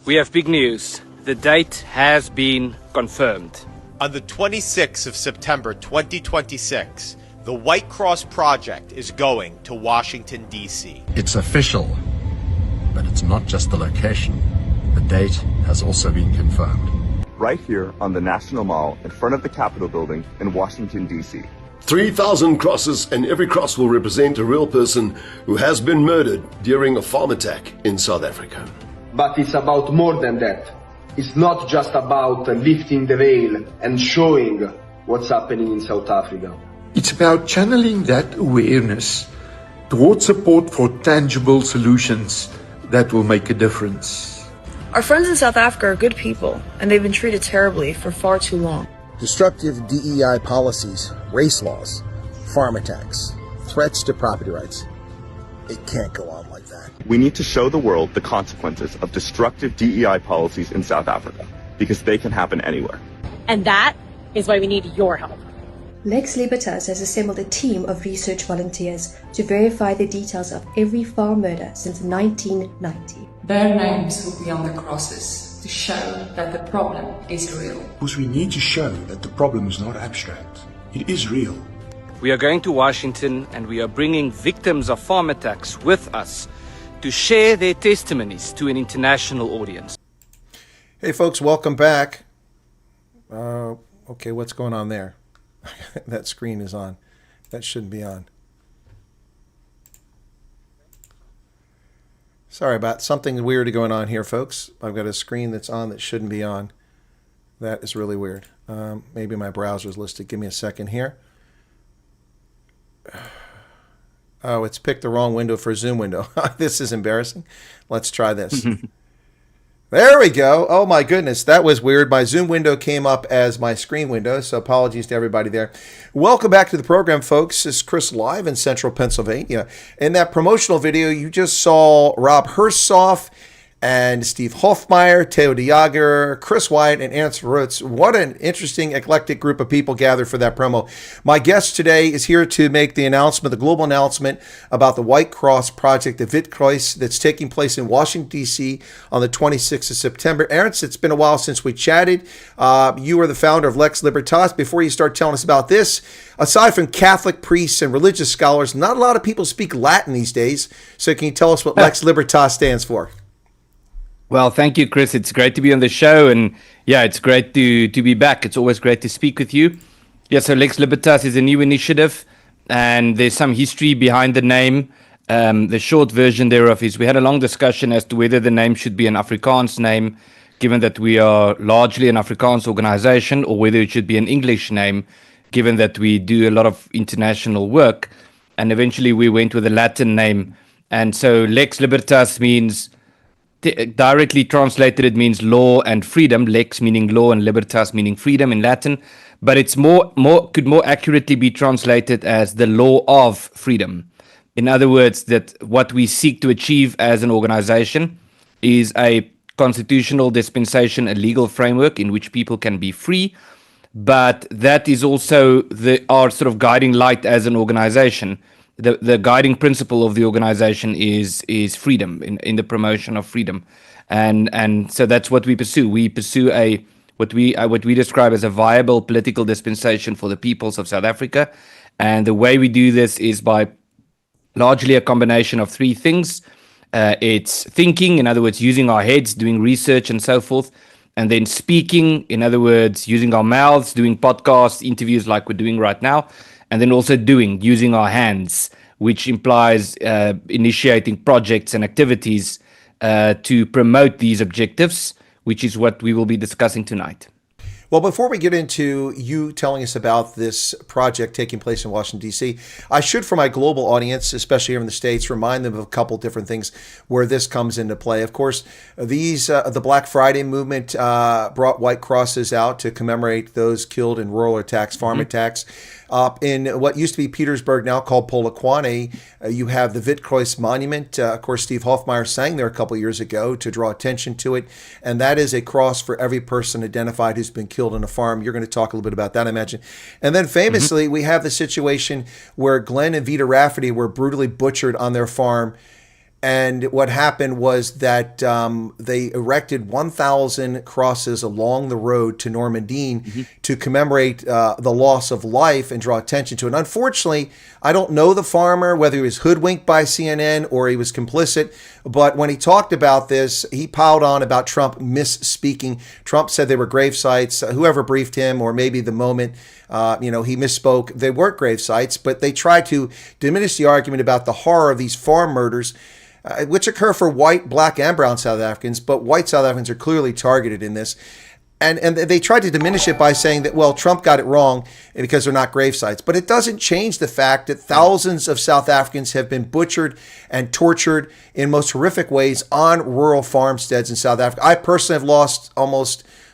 We have big news. The date has been confirmed. On the 26th of September 2026, the White Cross Project is going to Washington, D.C. It's official, but it's not just the location. The date has also been confirmed. Right here on the National Mall in front of the Capitol building in Washington, D.C. 3,000 crosses, and every cross will represent a real person who has been murdered during a farm attack in South Africa. But it's about more than that. It's not just about lifting the veil and showing what's happening in South Africa. It's about channeling that awareness towards support for tangible solutions that will make a difference. Our friends in South Africa are good people, and they've been treated terribly for far too long. Destructive DEI policies, race laws, farm attacks, threats to property rights. It can't go on like that. We need to show the world the consequences of destructive DEI policies in South Africa, because they can happen anywhere. And that is why we need your help. Lex Libertas has assembled a team of research volunteers to verify the details of every farm murder since 1990. Their names will be on the crosses to show that the problem is real. Because we need to show that the problem is not abstract. It is real. We are going to Washington, and we are bringing victims of farm attacks with us to share their testimonies to an international audience. Hey folks, welcome back. Okay, what's going on there? That screen is on. That shouldn't be on. Sorry about something weird going on here, folks. I've got a screen that's on that shouldn't be on. That is really weird. Maybe my browser's listed. Give me a second here. Oh, it's picked the wrong window for Zoom window. This is embarrassing. Let's try this. There we go. Oh my goodness, that was weird. My Zoom window came up as my screen window, so apologies to everybody there. Welcome back to the program, folks. This is Chris live in central Pennsylvania. In that promotional video, you just saw Rob Hersoff and Steve Hofmeyer, Theo de Jager, Chris Wyatt, and Ernst. What an interesting, eclectic group of people gathered for that promo. My guest today is here to make the announcement, the global announcement about the White Cross Project, the Witkreuz, that's taking place in Washington, D.C. on the 26th of September. Ernst, it's been a while since we chatted. You are the founder of Lex Libertas. Before you start telling us about this, aside from Catholic priests and religious scholars, not a lot of people speak Latin these days. So can you tell us what Lex Libertas stands for? Well, thank you, Chris. It's great to be on the show, and yeah, it's great to be back. It's always great to speak with you. Yeah, so Lex Libertas is a new initiative, and there's some history behind the name. The short version thereof is we had a long discussion as to whether the name should be an Afrikaans name, given that we are largely an Afrikaans organization, or whether it should be an English name, given that we do a lot of international work. And eventually we went with a Latin name. And so Lex Libertas means... directly translated, it means law and freedom. Lex meaning law and libertas meaning freedom in Latin, but it's could more accurately be translated as the law of freedom. In other words, that what we seek to achieve as an organization is a constitutional dispensation, a legal framework in which people can be free, but that is also our sort of guiding light as an organization. The guiding principle of the organization is freedom, in the promotion of freedom, and so that's what we pursue. We pursue what we describe as a viable political dispensation for the peoples of South Africa, and the way we do this is by largely a combination of three things. It's thinking, in other words, using our heads, doing research and so forth, and then speaking, in other words, using our mouths, doing podcasts, interviews like we're doing right now. And then also doing, using our hands, which implies initiating projects and activities to promote these objectives, which is what we will be discussing tonight. Well, before we get into you telling us about this project taking place in Washington, D.C., I should, for my global audience, especially here in the States, remind them of a couple different things where this comes into play. Of course, the Black Friday movement brought white crosses out to commemorate those killed in rural attacks, farm attacks. In what used to be Petersburg, now called Polokwane, you have the Wittkreuz Monument. Of course, Steve Hofmeyer sang there a couple years ago to draw attention to it. And that is a cross for every person identified who's been killed on a farm. You're going to talk a little bit about that, I imagine. And then famously, we have the situation where Glenn and Vita Rafferty were brutally butchered on their farm. And what happened was that they erected 1,000 crosses along the road to Normandy to commemorate the loss of life and draw attention to it. And unfortunately, I don't know the farmer, whether he was hoodwinked by CNN or he was complicit, but when he talked about this, he piled on about Trump misspeaking. Trump said they were grave sites. Whoever briefed him, or maybe the moment, he misspoke. They weren't grave sites, but they tried to diminish the argument about the horror of these farm murders, which occur for white, black, and brown South Africans, but white South Africans are clearly targeted in this. And they tried to diminish it by saying that, well, Trump got it wrong because they're not grave sites. But it doesn't change the fact that thousands of South Africans have been butchered and tortured in most horrific ways on rural farmsteads in South Africa. I personally have lost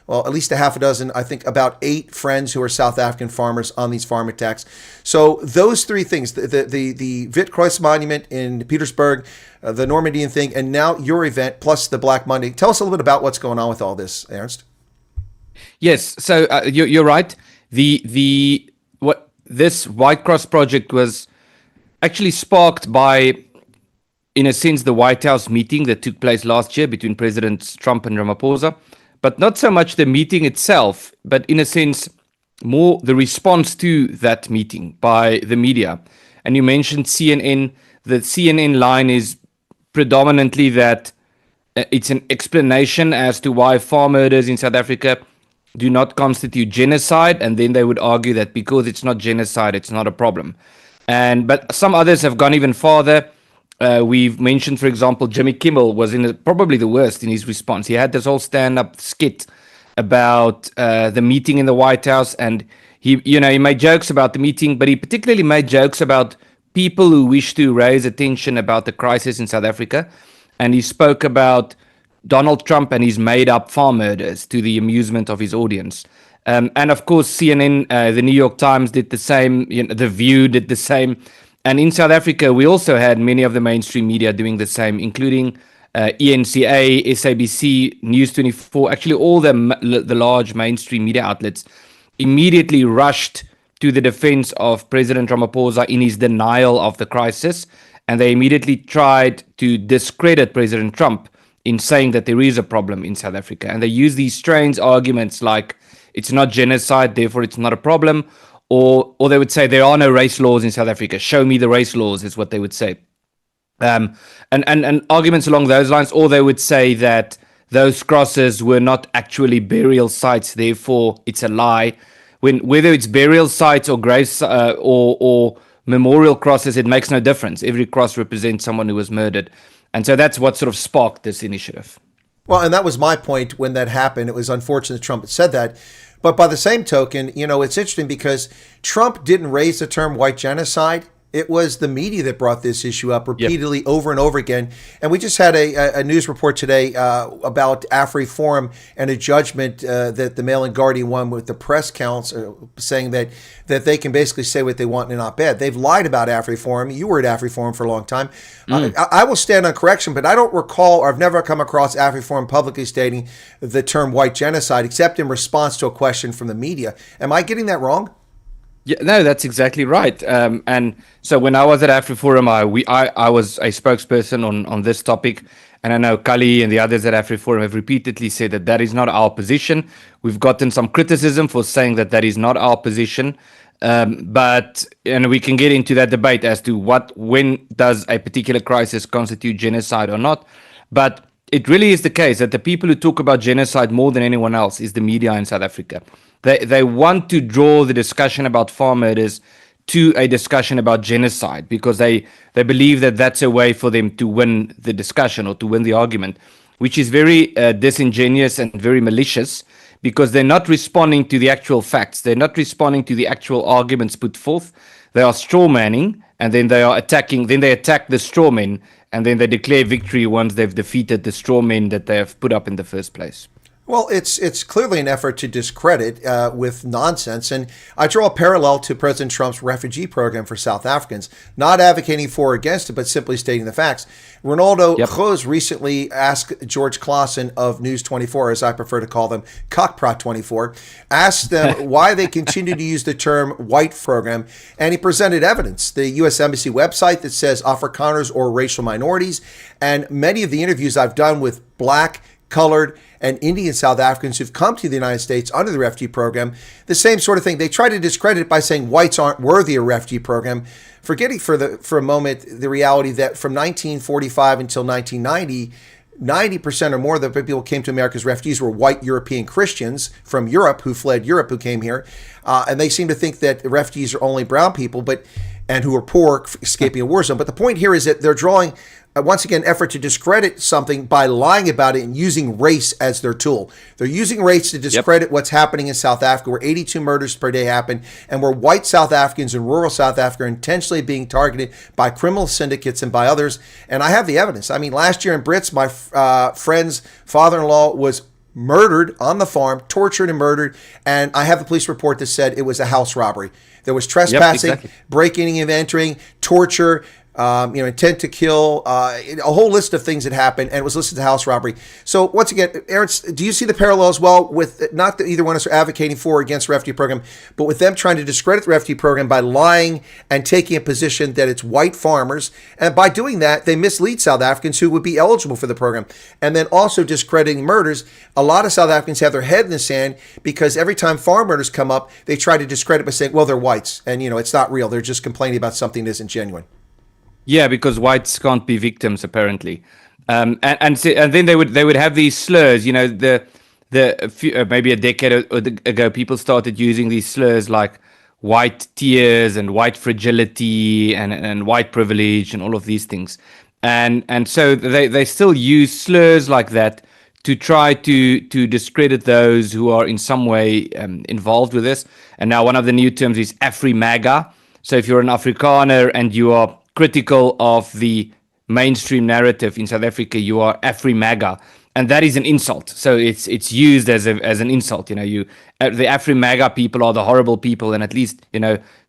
at least a half a dozen, I think about 8 friends who are South African farmers on these farm attacks. So those 3 things, the Wittkreuz Monument in Petersburg, the Normandian thing, and now your event, plus the Black Monday. Tell us a little bit about what's going on with all this, Ernst. Yes, so you're right. This White Cross project was actually sparked by, in a sense, the White House meeting that took place last year between Presidents Trump and Ramaphosa. But not so much the meeting itself, but in a sense, more the response to that meeting by the media. And you mentioned CNN. The CNN line is predominantly that it's an explanation as to why farm murders in South Africa do not constitute genocide. And then they would argue that because it's not genocide, it's not a problem. But some others have gone even farther. We've mentioned, for example, Jimmy Kimmel was probably the worst in his response. He had this whole stand-up skit about the meeting in the White House, and he made jokes about the meeting, but he particularly made jokes about people who wish to raise attention about the crisis in South Africa. And he spoke about Donald Trump and his made-up farm murders to the amusement of his audience. And of course, CNN, the New York Times did the same. The View did the same. And in South Africa, we also had many of the mainstream media doing the same, including ENCA, SABC, News 24. Actually, all the large mainstream media outlets immediately rushed to the defense of President Ramaphosa in his denial of the crisis. And they immediately tried to discredit President Trump in saying that there is a problem in South Africa. And they use these strange arguments like it's not genocide, therefore it's not a problem. Or they would say there are no race laws in South Africa. Show me the race laws is what they would say. And arguments along those lines. Or they would say that those crosses were not actually burial sites, therefore it's a lie. Whether it's burial sites or graves or memorial crosses, it makes no difference. Every cross represents someone who was murdered. And so that's what sort of sparked this initiative. Well, and that was my point when that happened. It was unfortunate Trump had said that. But by the same token, it's interesting because Trump didn't raise the term white genocide. It was the media that brought this issue up repeatedly over and over again. And we just had a news report today about AfriForum and a judgment that the Mail and Guardian won with the press council saying that they can basically say what they want in an op-ed. They've lied about AfriForum. You were at AfriForum for a long time. I will stand on correction, but I don't recall or I've never come across AfriForum publicly stating the term white genocide except in response to a question from the media. Am I getting that wrong? Yeah, no, that's exactly right. And so when I was at AfriForum, I was a spokesperson on this topic. And I know Kali and the others at AfriForum have repeatedly said that is not our position. We've gotten some criticism for saying that is not our position. But we can get into that debate as to when does a particular crisis constitute genocide or not. But it really is the case that the people who talk about genocide more than anyone else is the media in South Africa. They want to draw the discussion about farm murders to a discussion about genocide because they believe that that's a way for them to win the discussion or to win the argument, which is very disingenuous and very malicious because they're not responding to the actual facts. They're not responding to the actual arguments put forth. They are straw manning and then they are attacking. Then they attack the straw men and then they declare victory once they've defeated the straw men that they have put up in the first place. Well, it's clearly an effort to discredit with nonsense. And I draw a parallel to President Trump's refugee program for South Africans, not advocating for or against it, but simply stating the facts. Ronaldo Groos recently asked George Claassen of News 24, as I prefer to call them, Cockprot 24, asked them why they continue to use the term white program. And he presented evidence, the U.S. Embassy website that says Afrikaners or racial minorities. And many of the interviews I've done with black, colored, and Indian South Africans who've come to the United States under the refugee program, the same sort of thing. They try to discredit it by saying whites aren't worthy of a refugee program, forgetting for a moment the reality that from 1945 until 1990, 90% or more of the people who came to America as refugees were white European Christians from Europe who fled Europe, who came here. And they seem to think that the refugees are only brown people, and who are poor, escaping a war zone. But the point here is that they're drawing, once again, effort to discredit something by lying about it and using race as their tool. They're using race to discredit what's happening in South Africa, where 82 murders per day happen, and where white South Africans in rural South Africa are intentionally being targeted by criminal syndicates and by others. And I have the evidence. I mean, last year in Brits, my friend's father-in-law was murdered on the farm, tortured and murdered, and I have the police report that said it was a house robbery. There was trespassing, breaking and entering, torture, intent to kill, a whole list of things that happened, and it was listed as house robbery. So once again, Ernst, do you see the parallel as well with, not that either one of us are advocating for or against the refugee program, but with them trying to discredit the refugee program by lying and taking a position that it's white farmers, and by doing that, they mislead South Africans who would be eligible for the program, and then also discrediting murders. A lot of South Africans have their head in the sand because every time farm murders come up, they try to discredit by saying, well, they're whites, and it's not real. They're just complaining about something that isn't genuine. Yeah, because whites can't be victims apparently, and then they would have these slurs. Maybe a decade ago, people started using these slurs like white tears and white fragility and white privilege and all of these things, and so they still use slurs like that to try to discredit those who are in some way involved with this. And now one of the new terms is Afri-MAGA. So if you're an Afrikaner and you are critical of the mainstream narrative in South Africa, you are Afri-MAGA, and that is an insult. So it's used as an insult. The Afri-MAGA people are the horrible people, and at least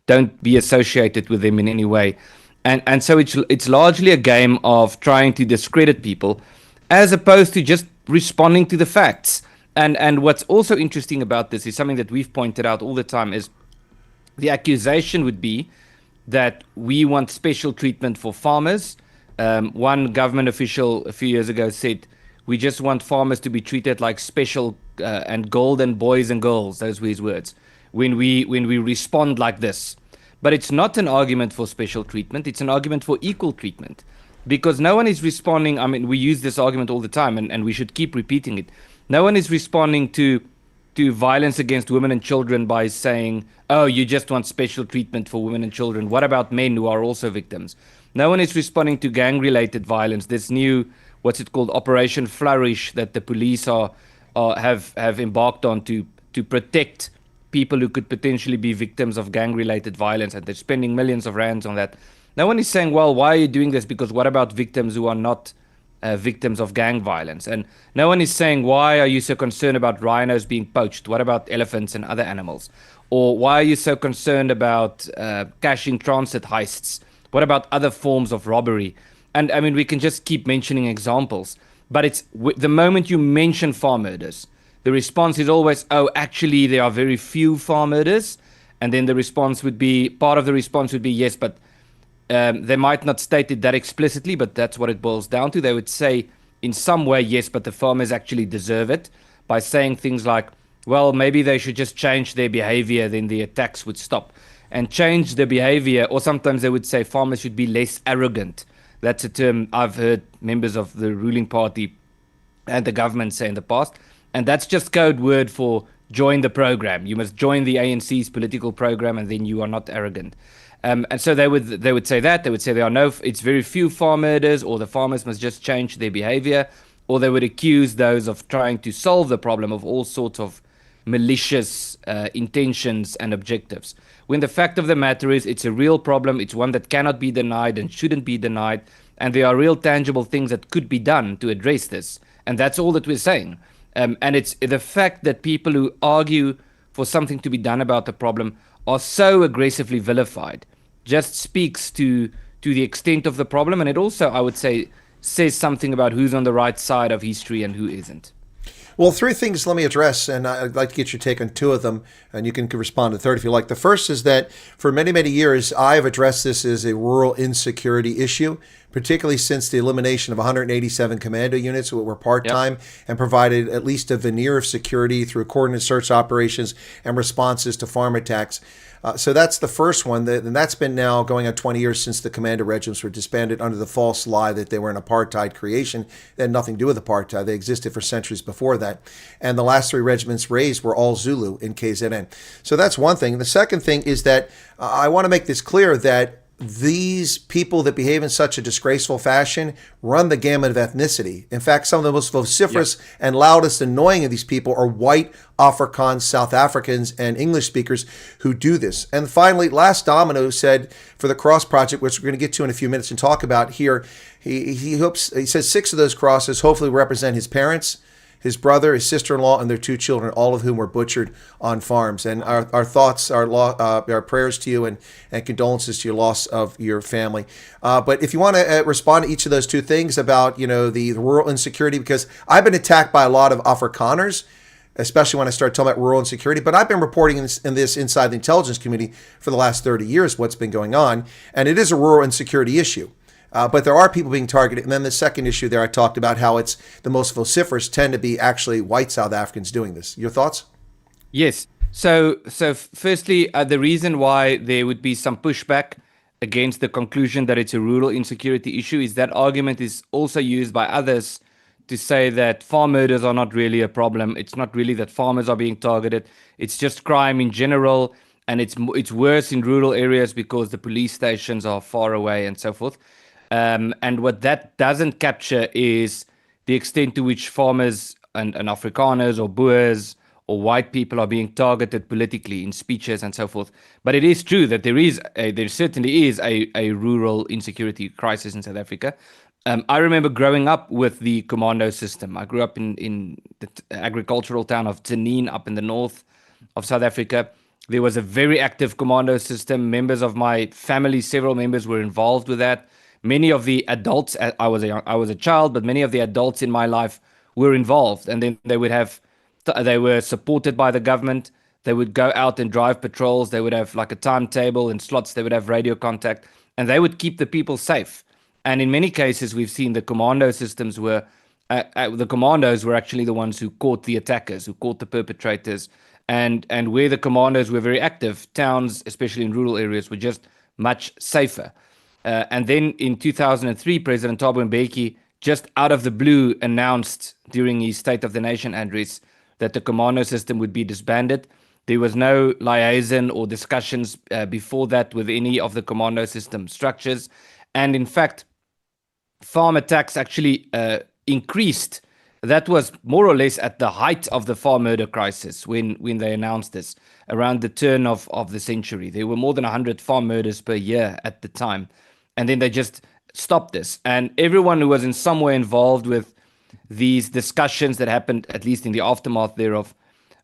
don't be associated with them in any way. And so it's largely a game of trying to discredit people, as opposed to just responding to the facts. And what's also interesting about this is something that we've pointed out all the time, is the accusation would be that we want special treatment for farmers. One government official a few years ago said, we just want farmers to be treated like special and golden boys and girls, those were his words, when we respond like this. But it's not an argument for special treatment, it's an argument for equal treatment. Because no one is responding, I mean, we use this argument all the time, and we should keep repeating it. No one is responding to violence against women and children by saying, oh, you just want special treatment for women and children. What about men who are also victims? No one is responding to gang-related violence. This new, what's it called, Operation Flourish, that the police have embarked on to protect people who could potentially be victims of gang-related violence, and they're spending millions of rands on that. No one is saying, well, why are you doing this? Because what about victims who are not victims of gang violence? And no one is saying, why are you so concerned about rhinos being poached? What about elephants and other animals? Or why are you so concerned about cashing transit heists? What about other forms of robbery? And I mean, we can just keep mentioning examples, but it's the moment you mention farm murders, the response is always, oh, actually there are very few farm murders. And then the response would be, part of the response would be, yes, but they might not state it that explicitly, but that's what it boils down to. They would say in some way, yes, but the farmers actually deserve it, by saying things like, well, maybe they should just change their behavior, then the attacks would stop. And change the behavior, or sometimes they would say farmers should be less arrogant. That's a term I've heard members of the ruling party and the government say in the past. And that's just code word for join the program. You must join the ANC's political program, and then you are not arrogant. And so they would say that. They would say it's very few farm murders, or the farmers must just change their behavior, or they would accuse those of trying to solve the problem of all sorts of malicious intentions and objectives. When the fact of the matter is, it's a real problem. It's one that cannot be denied and shouldn't be denied. And there are real tangible things that could be done to address this. And that's all that we're saying. And it's the fact that people who argue for something to be done about the problem are so aggressively vilified just speaks to the extent of the problem. And it also, I would say, says something about who's on the right side of history and who isn't. Well, three things let me address, and I'd like to get your take on two of them, and you can respond to the third if you like. The first is that for many, many years, I have addressed this as a rural insecurity issue, particularly since the elimination of 187 commando units that were part-time and provided at least a veneer of security through coordinated search operations and responses to farm attacks. So that's the first one, and that's been now going on 20 years since the commando regiments were disbanded under the false lie that they were an apartheid creation. They had nothing to do with apartheid. They existed for centuries before that. And the last three regiments raised were all Zulu in KZN. So that's one thing. The second thing is that I want to make this clear that these people that behave in such a disgraceful fashion run the gamut of ethnicity. In fact, some of the most vociferous and loudest annoying of these people are white Afrikaans, South Africans, and English speakers who do this. And finally, last Domino said for the Cross Project, which we're going to get to in a few minutes and talk about here, he says 6 of those crosses hopefully represent his parents, his brother, his sister-in-law, and their 2 children, all of whom were butchered on farms. And our thoughts, our prayers to you and condolences to your loss of your family. But if you want to respond to each of those 2 things about, the rural insecurity, because I've been attacked by a lot of Afrikaners, especially when I start talking about rural insecurity. But I've been reporting in this inside the intelligence community for the last 30 years, what's been going on. And it is a rural insecurity issue. But there are people being targeted. And then the second issue there, I talked about how it's the most vociferous tend to be actually white South Africans doing this. Your thoughts? Yes. So firstly, the reason why there would be some pushback against the conclusion that it's a rural insecurity issue is that argument is also used by others to say that farm murders are not really a problem. It's not really that farmers are being targeted. It's just crime in general. And it's worse in rural areas because the police stations are far away and so forth. And what that doesn't capture is the extent to which farmers and Afrikaners or Boers or white people are being targeted politically in speeches and so forth. But it is true that there certainly is a rural insecurity crisis in South Africa. I remember growing up with the commando system. I grew up in the agricultural town of Tzaneen up in the north of South Africa. There was a very active commando system. Members of my family, several members were involved with that. Many of the adults, I was a child, but many of the adults in my life were involved. And then they were supported by the government. They would go out and drive patrols. They would have like a timetable and slots. They would have radio contact, and they would keep the people safe. And in many cases, we've seen the commando systems were, the commandos were actually the ones who caught the attackers, who caught the perpetrators. And where the commandos were very active, towns, especially in rural areas, were just much safer. And then in 2003, President Thabo Mbeki, just out of the blue, announced during his State of the Nation address that the commando system would be disbanded. There was no liaison or discussions before that with any of the commando system structures. And in fact, farm attacks actually increased. That was more or less at the height of the farm murder crisis when they announced this, around the turn of the century. There were more than 100 farm murders per year at the time. And then they just stopped this. And everyone who was in some way involved with these discussions that happened, at least in the aftermath thereof,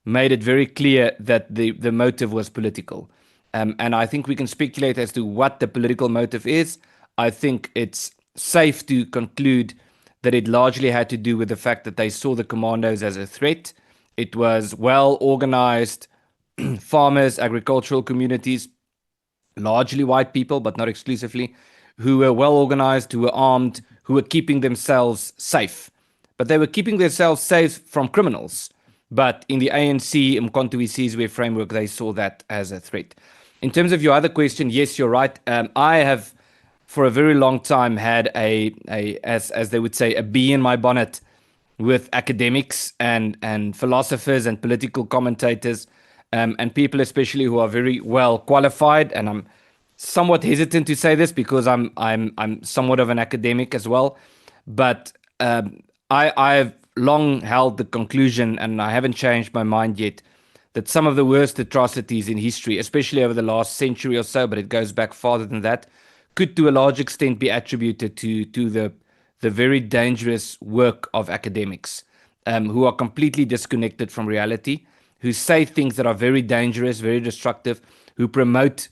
made it very clear that the motive was political. And I think we can speculate as to what the political motive is. I think it's safe to conclude that it largely had to do with the fact that they saw the commandos as a threat. It was well-organized farmers, agricultural communities, largely white people, but not exclusively, who were well-organized, who were armed, who were keeping themselves safe. But they were keeping themselves safe from criminals. But in the ANC, Mkhonto we Sizwe framework, they saw that as a threat. In terms of your other question, yes, you're right. I have, for a very long time, had as they would say, a bee in my bonnet with academics and philosophers and political commentators and people especially who are very well qualified. And I'm somewhat hesitant to say this because I'm somewhat of an academic as well. But I've long held the conclusion, and I haven't changed my mind yet, that some of the worst atrocities in history, especially over the last century or so, but it goes back farther than that, could to a large extent be attributed to the very dangerous work of academics. who are completely disconnected from reality, who say things that are very dangerous, very destructive, who promote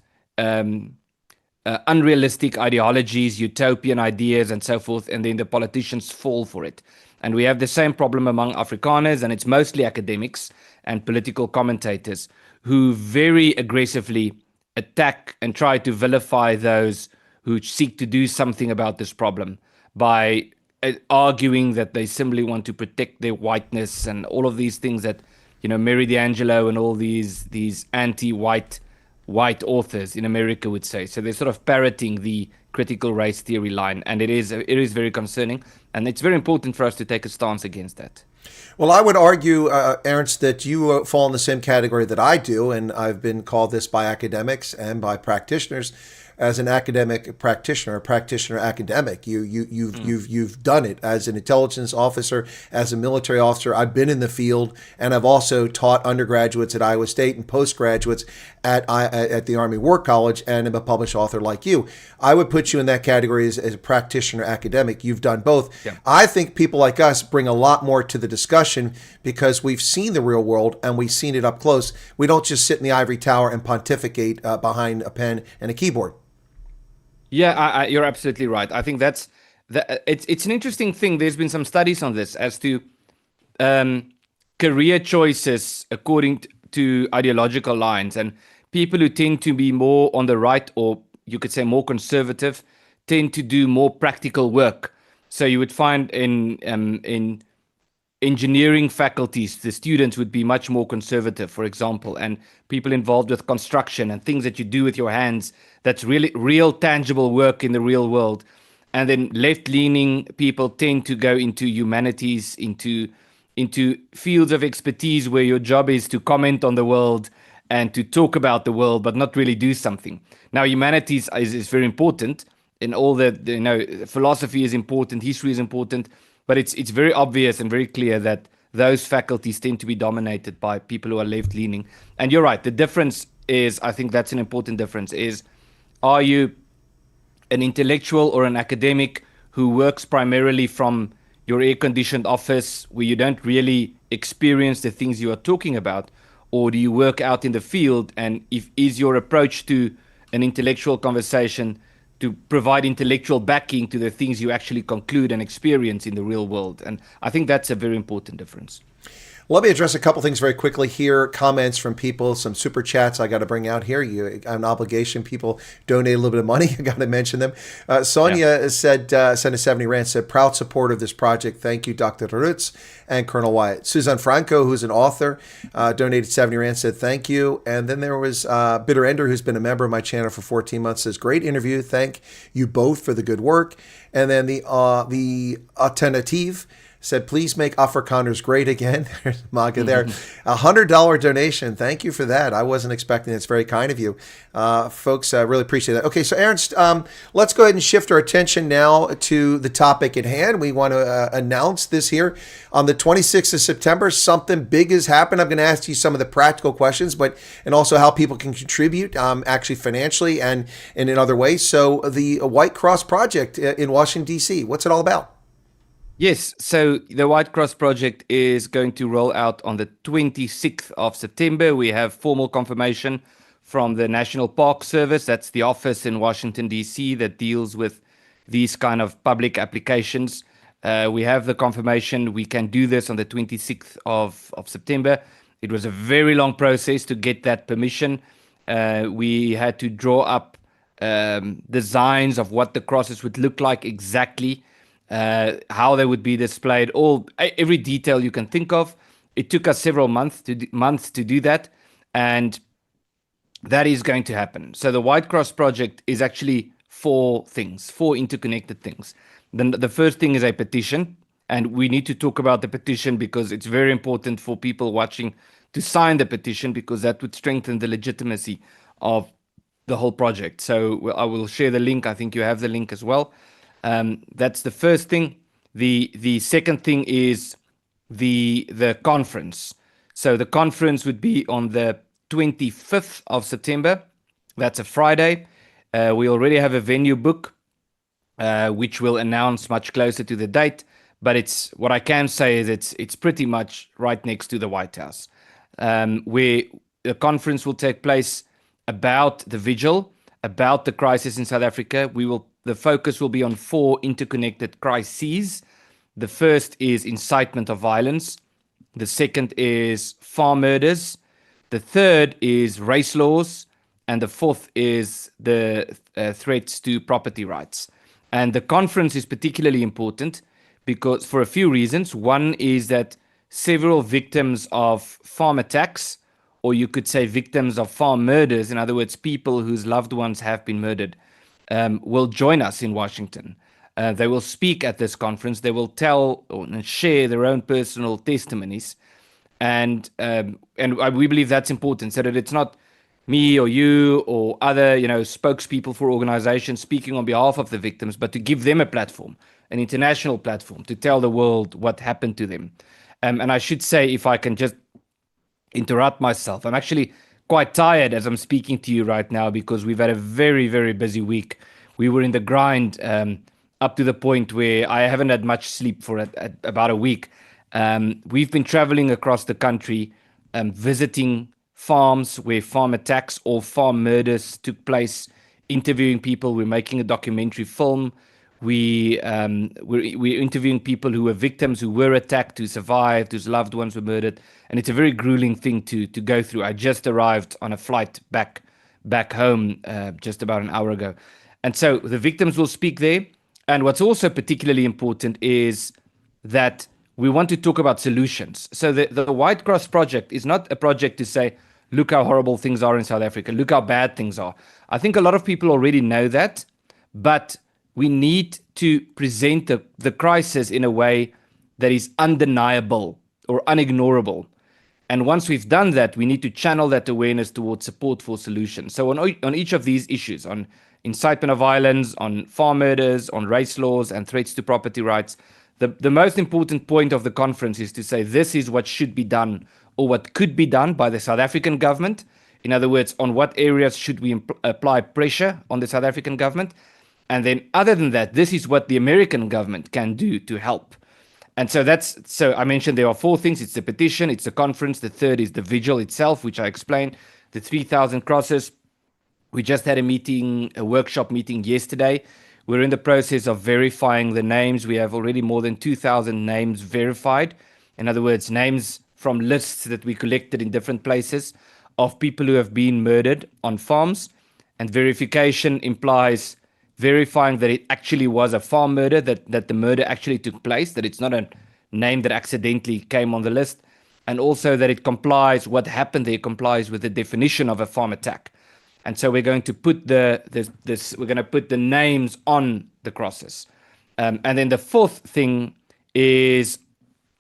unrealistic ideologies, utopian ideas, and so forth, and then the politicians fall for it. And we have the same problem among Afrikaners, and it's mostly academics and political commentators who very aggressively attack and try to vilify those who seek to do something about this problem by arguing that they simply want to protect their whiteness and all of these things that, Mary D'Angelo and all these anti-white authors in America would say. So they're sort of parroting the critical race theory line, and it is very concerning, and it's very important for us to take a stance against that. Well, I would argue, Ernst, that you fall in the same category that I do, and I've been called this by academics and by practitioners as an academic practitioner, a practitioner academic. You've done it as an intelligence officer, as a military officer. I've been in the field, and I've also taught undergraduates at Iowa State and postgraduates at the Army War College, and I'm a published author like you. I would put you in that category as a practitioner academic. You've done both. Yeah. I think people like us bring a lot more to the discussion because we've seen the real world and we've seen it up close. We don't just sit in the ivory tower and pontificate behind a pen and a keyboard. Yeah, you're absolutely right. I think it's an interesting thing. There's been some studies on this as to career choices according to ideological lines, and people who tend to be more on the right, or you could say more conservative, tend to do more practical work. So you would find in engineering faculties, the students would be much more conservative, for example, and people involved with construction and things that you do with your hands, that's really real tangible work in the real world. And then left-leaning people tend to go into humanities, into fields of expertise where your job is to comment on the world and to talk about the world, but not really do something. Now, humanities is very important in all that, philosophy is important, history is important, but it's very obvious and very clear that those faculties tend to be dominated by people who are left-leaning. And you're right, the difference is, I think that's an important difference, is are you an intellectual or an academic who works primarily from your air-conditioned office where you don't really experience the things you are talking about, or do you work out in the field, and is your approach to an intellectual conversation to provide intellectual backing to the things you actually conclude and experience in the real world? And I think that's a very important difference. Let me address a couple things very quickly here. Comments from people, some super chats I got to bring out here. You have an obligation. People donate a little bit of money. I got to mention them. Sonia said, sent a 70 rand, said, proud supporter of this project. Thank you, Dr. Roets and Colonel Wyatt. Susan Franco, who's an author, donated 70 rand, said thank you. And then there was Bitter Ender, who's been a member of my channel for 14 months, says, great interview. Thank you both for the good work. And then the Alternative said, please make Afrikaners great again. There's Maga there. $100 donation. Thank you for that. I wasn't expecting it. It's very kind of you. Folks, I really appreciate that. Okay, so Ernst, let's go ahead and shift our attention now to the topic at hand. We want to announce this here. On the 26th of September, something big has happened. I'm going to ask you some of the practical questions, and also how people can contribute, actually financially and in other ways. So the White Cross Project in Washington, D.C., what's it all about? Yes, so the White Cross Project is going to roll out on the 26th of September. We have formal confirmation from the National Park Service. That's the office in Washington, D.C. that deals with these kind of public applications. We have the confirmation we can do this on the 26th of September. It was a very long process to get that permission. We had to draw up designs of what the crosses would look like exactly, how they would be displayed, every detail you can think of. It took us several months to do that, and that is going to happen. So the White Cross Project is actually four interconnected things. Then the first thing is a petition, and we need to talk about the petition because it's very important for people watching to sign the petition, because that would strengthen the legitimacy of the whole project. So I will share the link. I think you have the link as well. That's the first thing. The second thing is the conference. So the conference would be on the 25th of September. That's a Friday. We already have a venue book, which we'll announce much closer to the date. but it's what I can say is it's pretty much right next to the White House, where the conference will take place about the vigil, about the crisis in South Africa. The focus will be on 4 interconnected crises. The first is incitement of violence. The second is farm murders. The third is race laws. And the fourth is the threats to property rights. And the conference is particularly important because for a few reasons. One is that several victims of farm attacks, or you could say victims of farm murders, in other words, people whose loved ones have been murdered, will join us in Washington. They will speak at this conference. They will tell and share their own personal testimonies. And we believe that's important, so that it's not me or you or other, spokespeople for organizations speaking on behalf of the victims, but to give them a platform, an international platform, to tell the world what happened to them. And I should say, if I can just interrupt myself, I'm actually quite tired as I'm speaking to you right now because we've had a very, very busy week. We were in the grind up to the point where I haven't had much sleep for about a week. We've been traveling across the country, visiting farms where farm attacks or farm murders took place, interviewing people. We're making a documentary film. We're interviewing people who were victims, who were attacked, who survived, whose loved ones were murdered. And it's a very grueling thing to go through. I just arrived on a flight back home just about an hour ago. And so the victims will speak there. And what's also particularly important is that we want to talk about solutions. So the White Cross Project is not a project to say, look how horrible things are in South Africa, look how bad things are. I think a lot of people already know that, but we need to present the crisis in a way that is undeniable or unignorable. And once we've done that, we need to channel that awareness towards support for solutions. So on each of these issues, on incitement of violence, on farm murders, on race laws and threats to property rights, the most important point of the conference is to say this is what should be done or what could be done by the South African government. In other words, on what areas should we apply pressure on the South African government? And then other than that, this is what the American government can do to help. And so I mentioned there are 4 things. It's the petition, it's the conference. The third is the vigil itself, which I explained, the 3,000 crosses. We just had a workshop meeting yesterday. We're in the process of verifying the names. We have already more than 2,000 names verified. In other words, names from lists that we collected in different places of people who have been murdered on farms. And verification implies verifying that it actually was a farm murder, that the murder actually took place, that it's not a name that accidentally came on the list, and also that it complies, what happened there complies with the definition of a farm attack. And so we're going to put the names on the crosses. And then the fourth thing is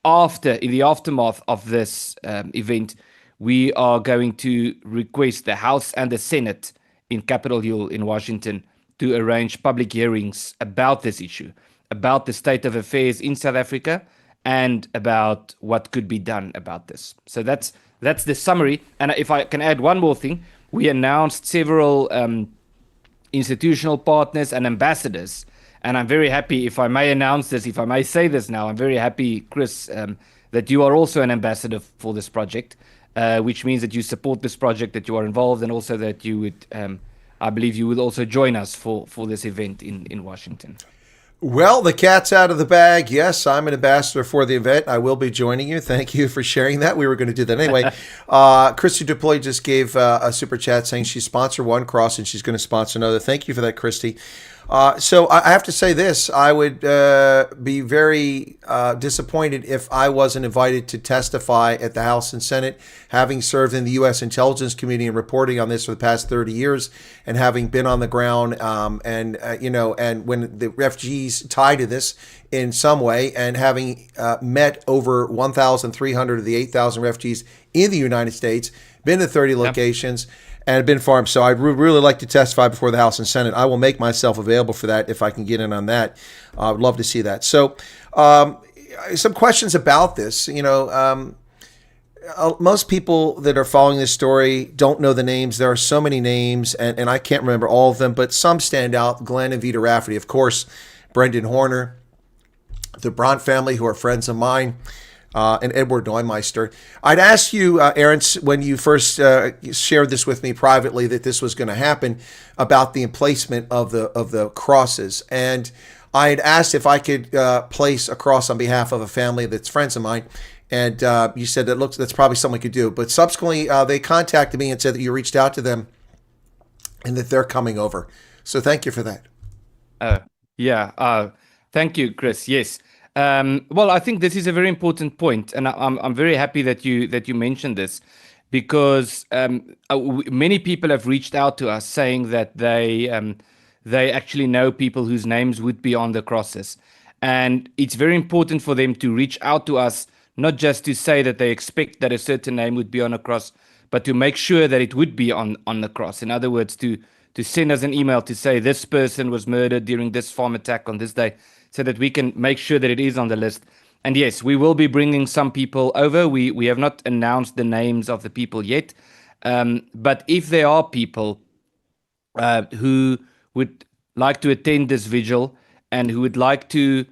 in the aftermath of this event, we are going to request the House and the Senate in Capitol Hill in Washington to arrange public hearings about this issue, about the state of affairs in South Africa, and about what could be done about this. So that's the summary. And if I can add one more thing, we announced several institutional partners and ambassadors. And I'm very happy, if I may announce this, if I may say this now, I'm very happy, Chris, that you are also an ambassador for this project, which means that you support this project, that you are involved, and also that you would, I believe you will also join us for this event in Washington. Well, the cat's out of the bag. Yes, I'm an ambassador for the event. I will be joining you. Thank you for sharing that. We were going to do that anyway. Christy Duploy just gave a super chat saying she sponsored one cross and she's going to sponsor another. Thank you for that, Christy. So I have to say this. I would be very disappointed if I wasn't invited to testify at the House and Senate, having served in the U.S. intelligence community and reporting on this for the past 30 years, and having been on the ground, and when the refugees tie to this in some way, and having met over 1,300 of the 8,000 refugees in the United States, been to 30 locations. And have been farmed. So I'd really like to testify before the House and Senate. I will make myself available for that if I can get in on that. I would love to see that. So some questions about this. Most people that are following this story don't know the names. There are so many names, and I can't remember all of them, but some stand out. Glenn and Vita Rafferty, of course, Brendan Horner, the Brandt family, who are friends of mine, and Edward Neumeister. I'd asked you, Ernst, when you first shared this with me privately, that this was going to happen, about the emplacement of the crosses. And I had asked if I could place a cross on behalf of a family that's friends of mine. And you said that's probably something we could do. But subsequently, they contacted me and said that you reached out to them and that they're coming over. So thank you for that. Thank you, Chris. Yes. Well, I think this is a very important point, and I'm very happy that you mentioned this, because many people have reached out to us saying that they actually know people whose names would be on the crosses, and it's very important for them to reach out to us, not just to say that they expect that a certain name would be on a cross, but to make sure that it would be on the cross. In other words, to send us an email to say this person was murdered during this farm attack on this day, so that we can make sure that it is on the list. And yes, we will be bringing some people over. We have not announced the names of the people yet. But if there are people who would like to attend this vigil and who would like to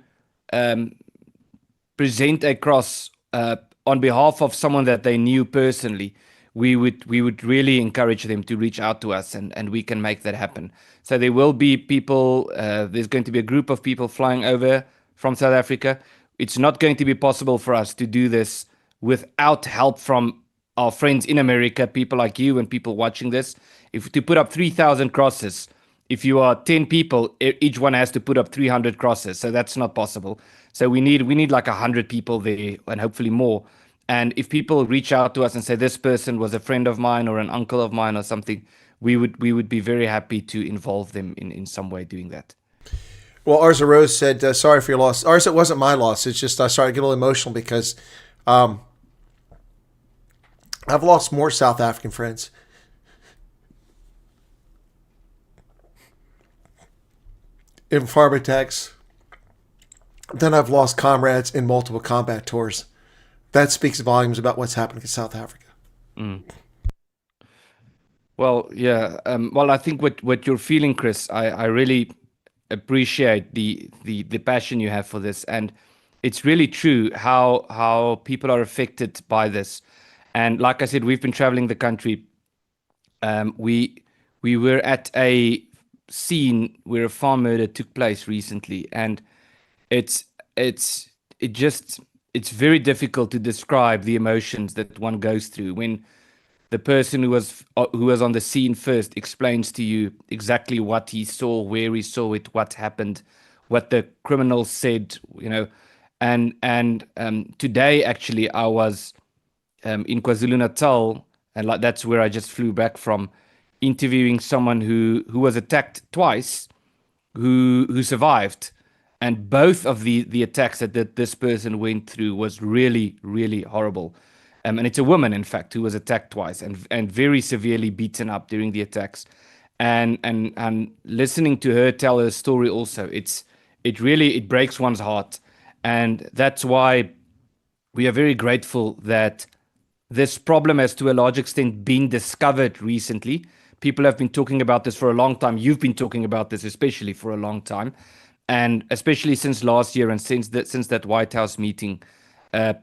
present a cross on behalf of someone that they knew personally, we would really encourage them to reach out to us, and we can make that happen. So there will be people, there's going to be a group of people flying over from South Africa. It's not going to be possible for us to do this without help from our friends in America, people like you and people watching this. If to put up 3,000 crosses, if you are 10 people, each one has to put up 300 crosses. So that's not possible. So we need like 100 people there, and hopefully more. And if people reach out to us and say, this person was a friend of mine or an uncle of mine or something, we would be very happy to involve them in some way doing that. Well, Arza Rose said, sorry for your loss. Arza, it wasn't my loss. It's just I started to get a little emotional because I've lost more South African friends. In farm attacks than I've lost comrades in multiple combat tours. That speaks volumes about what's happening in South Africa. Mm. Well, yeah. Well, I think what you're feeling, Chris, I really appreciate the passion you have for this, and it's really true how people are affected by this. And like I said, we've been traveling the country. We were at a scene where a farm murder took place recently, and it's very difficult to describe the emotions that one goes through when the person who was on the scene first explains to you exactly what he saw, where he saw it, what happened, what the criminal said, and today actually I was in KwaZulu-Natal, and that's where I just flew back from, interviewing someone who was attacked twice, who survived. And both of the attacks that this person went through was really, really horrible. And it's a woman, in fact, who was attacked twice and very severely beaten up during the attacks. And listening to her tell her story also, it breaks one's heart. And that's why we are very grateful that this problem has to a large extent been discovered recently. People have been talking about this for a long time. You've been talking about this especially for a long time. And especially since last year and since that White House meeting,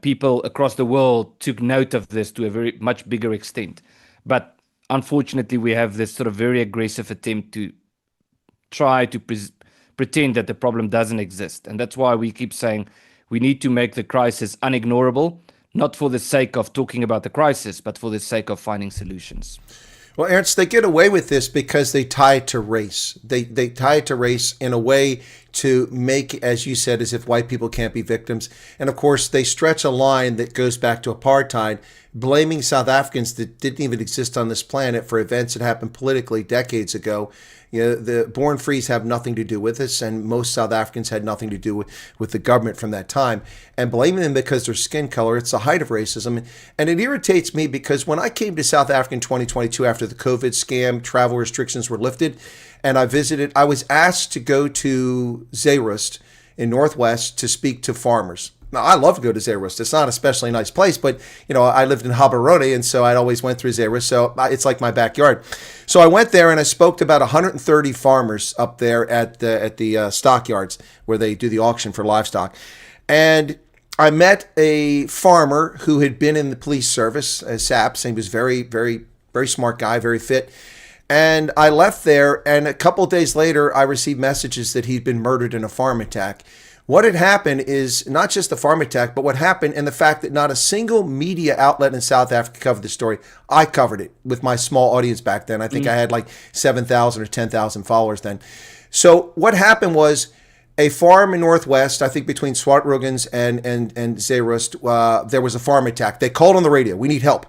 people across the world took note of this to a very much bigger extent. But unfortunately, we have this sort of very aggressive attempt to try to pretend that the problem doesn't exist. And that's why we keep saying we need to make the crisis unignorable, not for the sake of talking about the crisis, but for the sake of finding solutions. Well, Ernst, they get away with this because they tie it to race. They tie it to race in a way to make, as you said, as if white people can't be victims. And of course, they stretch a line that goes back to apartheid, blaming South Africans that didn't even exist on this planet for events that happened politically decades ago. You know, the born frees have nothing to do with this, and most South Africans had nothing to do with the government from that time. And blaming them because their skin color, it's the height of racism. And it irritates me because when I came to South Africa in 2022 after the COVID scam, travel restrictions were lifted, and I was asked to go to Zeerust in Northwest to speak to farmers. Now, I love to go to Zeerust. It's not an especially nice place, but, I lived in Gaborone, and so I always went through Zeerust, so it's like my backyard. So I went there, and I spoke to about 130 farmers up there at the stockyards where they do the auction for livestock. And I met a farmer who had been in the police service as SAPS, and he was very, very, very smart guy, very fit. And I left there, and a couple of days later, I received messages that he'd been murdered in a farm attack. What had happened is not just the farm attack, but what happened and the fact that not a single media outlet in South Africa covered the story. I covered it with my small audience back then. I think I had like 7,000 or 10,000 followers then. So what happened was a farm in Northwest, I think between Swartrugens and Zeerust, there was a farm attack. They called on the radio, we need help.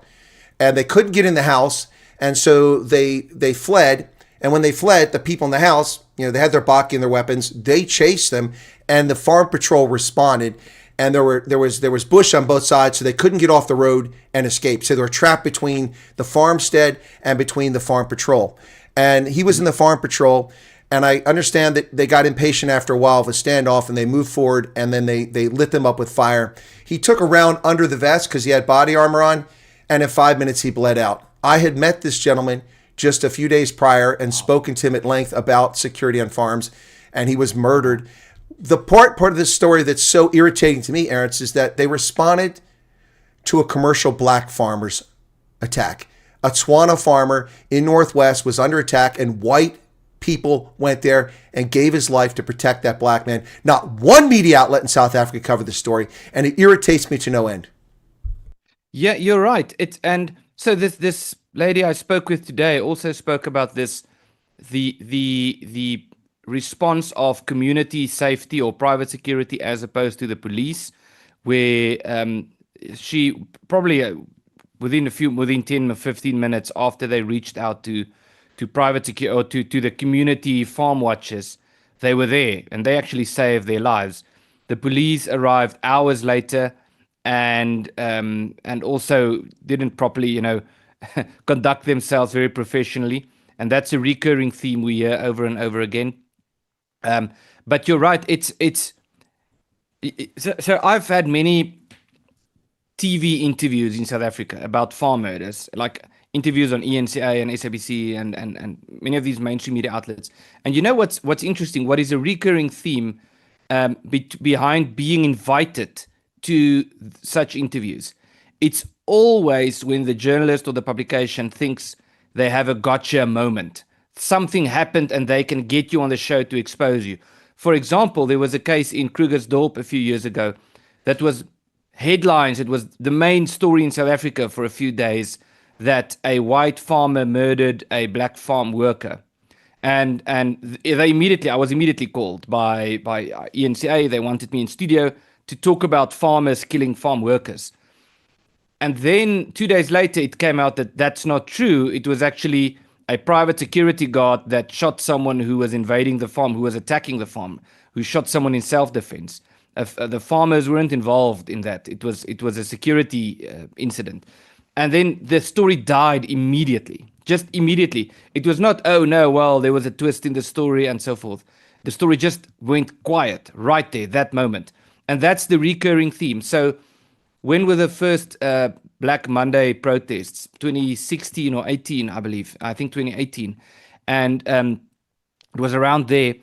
And they couldn't get in the house. And so they fled. And when they fled, the people in the house, they had their Baki and their weapons. They chased them, and the farm patrol responded. And there was bush on both sides, so they couldn't get off the road and escape. So they were trapped between the farmstead and between the farm patrol. And he was in the farm patrol, and I understand that they got impatient after a while of a standoff, and they moved forward, and then they lit them up with fire. He took a round under the vest because he had body armor on, and in 5 minutes he bled out. I had met this gentleman just a few days prior and spoken to him at length about security on farms, and he was murdered. The part of this story that's so irritating to me, Ernst, is that they responded to a commercial black farmer's attack. A Tswana farmer in Northwest was under attack, and white people went there and gave his life to protect that black man. Not one media outlet in South Africa covered the story, and it irritates me to no end. Yeah, you're right. So this lady I spoke with today also spoke about this, the response of community safety or private security as opposed to the police, where she probably within 10 or 15 minutes after they reached out to private security or to the community farm watchers, they were there and they actually saved their lives. The police arrived hours later and also didn't properly, conduct themselves very professionally. And that's a recurring theme we hear over and over again. But you're right. So I've had many TV interviews in South Africa about farm murders, like interviews on ENCA and SABC and many of these mainstream media outlets. And what's interesting, what is a recurring theme behind being invited to such interviews? It's always when the journalist or the publication thinks they have a gotcha moment. Something happened and they can get you on the show to expose you. For example, there was a case in Krugersdorp a few years ago that was headlines. It was the main story in South Africa for a few days, that a white farmer murdered a black farm worker. And I was immediately called by ENCA. They wanted me in studio to talk about farmers killing farm workers. And then 2 days later, it came out that that's not true. It was actually a private security guard that shot someone who was invading the farm, who was attacking the farm, who shot someone in self-defense. The farmers weren't involved in that. It was a security incident. And then the story died immediately, just immediately. It was not, oh no, well, there was a twist in the story and so forth. The story just went quiet right there, that moment. And that's the recurring theme. So when were the first Black Monday protests? 2016 or 18, I believe. I think 2018. And it was around there.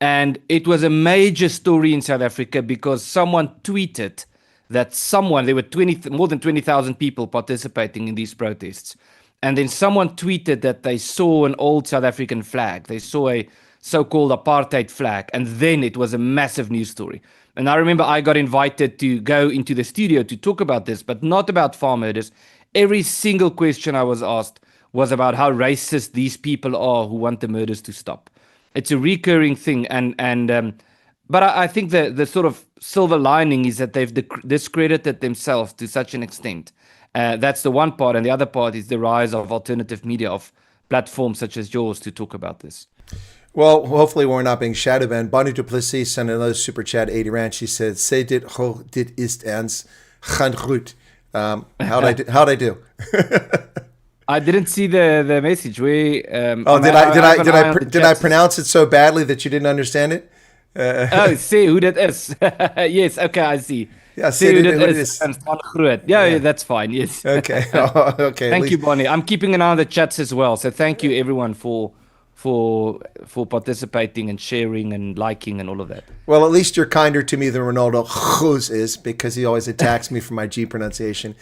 And it was a major story in South Africa because someone tweeted that there were more than 20,000 people participating in these protests. And then someone tweeted that they saw an old South African flag. They saw a so-called apartheid flag. And then it was a massive news story. And I remember I got invited to go into the studio to talk about this, but not about farm murders. Every single question I was asked was about how racist these people are who want the murders to stop. It's a recurring thing. But I think the sort of silver lining is that they've discredited themselves to such an extent. That's the one part. And the other part is the rise of alternative media, of platforms such as yours to talk about this. Well, hopefully we're not being shadow banned. Bonnie Duplessis sent another super chat, 80 Rand. She said, "Say dit ho, dit is Ernst. Gaan goed." How'd I do? I didn't see the message. Did I pronounce it so badly that you didn't understand it? See who that is. Yes, okay, I see. Yeah, see who that is. Yeah, that's fine. Yes. Okay. Okay. Thank you, Bonnie. I'm keeping an eye on the chats as well. So thank you everyone for for participating and sharing and liking and all of that. Well, at least you're kinder to me than Ronaldo Goes is, because he always attacks me for my G pronunciation.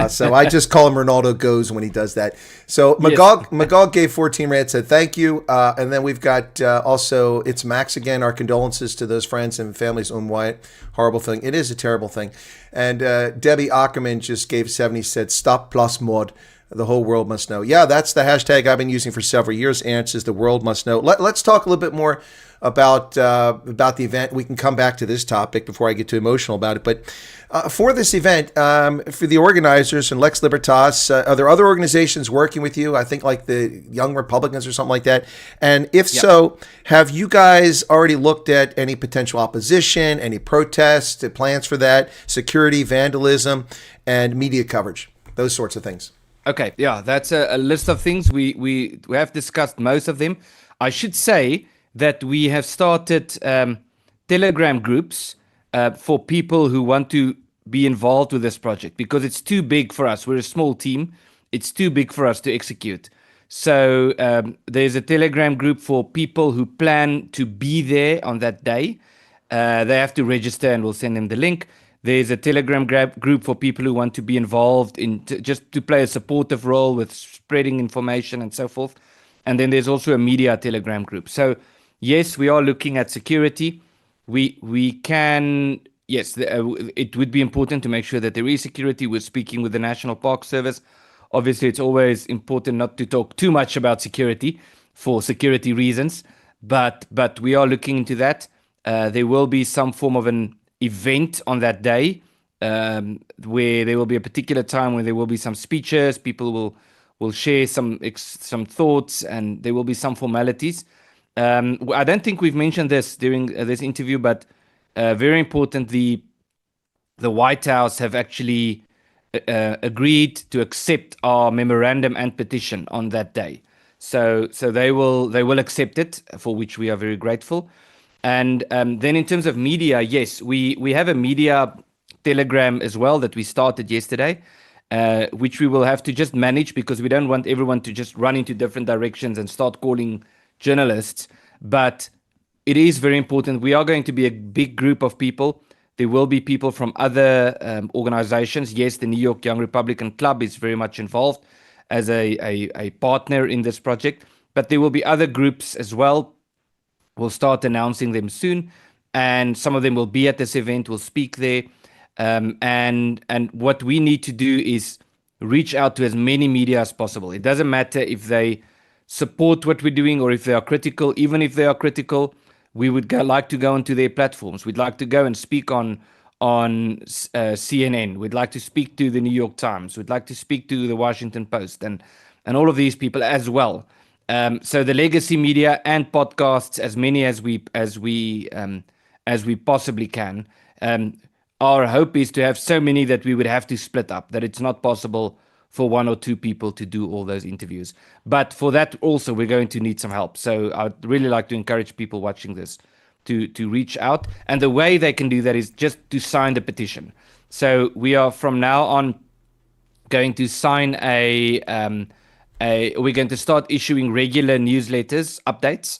So I just call him Ronaldo Goes when he does that. So Magog gave 14 rand, said thank you. And then we've got also, it's Max again. Our condolences to those friends and families. Wyatt, horrible thing. It is a terrible thing. And Debbie Ackerman just gave 70, said stop plus mod. The whole world must know. Yeah, that's the hashtag I've been using for several years. Ernst is the world must know. Let's talk a little bit more about the event. We can come back to this topic before I get too emotional about it. But for this event, for the organizers and Lex Libertas, are there other organizations working with you? I think like the Young Republicans or something like that. And if so, have you guys already looked at any potential opposition, any protests, plans for that, security, vandalism, and media coverage, those sorts of things? Okay, yeah, that's a list of things. We have discussed most of them. I should say that we have started Telegram groups for people who want to be involved with this project, because it's too big for us. We're a small team. It's too big for us to execute. So there's a Telegram group for people who plan to be there on that day. They have to register, and we'll send them the link. There's a Telegram group for people who want to be involved in just to play a supportive role with spreading information and so forth. And then there's also a media Telegram group. So yes, we are looking at security. We can, yes, it would be important to make sure that there is security. We're speaking with the National Park Service. Obviously, it's always important not to talk too much about security for security reasons, but we are looking into that. There will be some form of an event on that day where there will be a particular time where there will be some speeches. People will share some thoughts, and there will be some formalities. I don't think we've mentioned this during this interview, but very important, the White House have actually agreed to accept our memorandum and petition on that day. So they will accept it, for which we are very grateful. And then in terms of media, yes, we have a media Telegram as well that we started yesterday, which we will have to just manage, because we don't want everyone to just run into different directions and start calling journalists. But it is very important. We are going to be a big group of people. There will be people from other organizations. Yes, the New York Young Republican Club is very much involved as a partner in this project, but there will be other groups as well. We'll start announcing them soon, and some of them will be at this event, will speak there. And what we need to do is reach out to as many media as possible. It doesn't matter if they support what we're doing or if they are critical. Even if they are critical, we would like to go onto their platforms. We'd like to go and speak on CNN. We'd like to speak to the New York Times. We'd like to speak to the Washington Post and all of these people as well. So the legacy media and podcasts, as many as we possibly can. Our hope is to have so many that we would have to split up, that it's not possible for one or two people to do all those interviews. But for that also, we're going to need some help. So I'd really like to encourage people watching this to reach out. And the way they can do that is just to sign the petition. So we are from now on going to sign we're going to start issuing regular newsletters, updates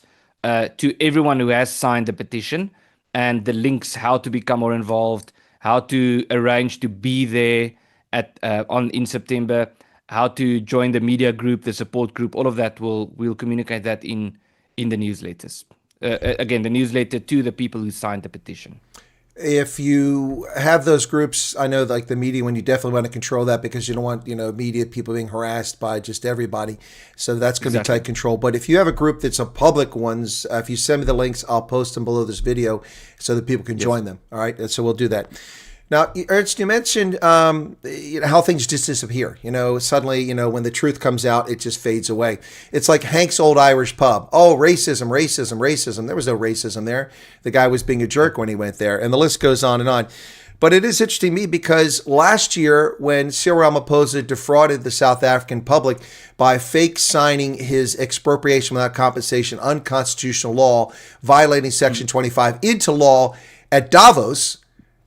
to everyone who has signed the petition, and the links how to become more involved, how to arrange to be there in September, how to join the media group, the support group, all of that. We'll communicate that in the newsletters. Again, the newsletter to the people who signed the petition. If you have those groups, I know like the media one, you definitely want to control that, because you don't want, media people being harassed by just everybody. So that's going to be tight control. But if you have a group that's a public ones, if you send me the links, I'll post them below this video so that people can join them. All right. So we'll do that. Now, Ernst, you mentioned how things just disappear. Suddenly, when the truth comes out, it just fades away. It's like Hank's Old Irish Pub. Oh, racism, racism, racism. There was no racism there. The guy was being a jerk when he went there. And the list goes on and on. But it is interesting to me, because last year when Cyril Ramaphosa defrauded the South African public by fake signing his expropriation without compensation unconstitutional law, violating Section 25 into law at Davos,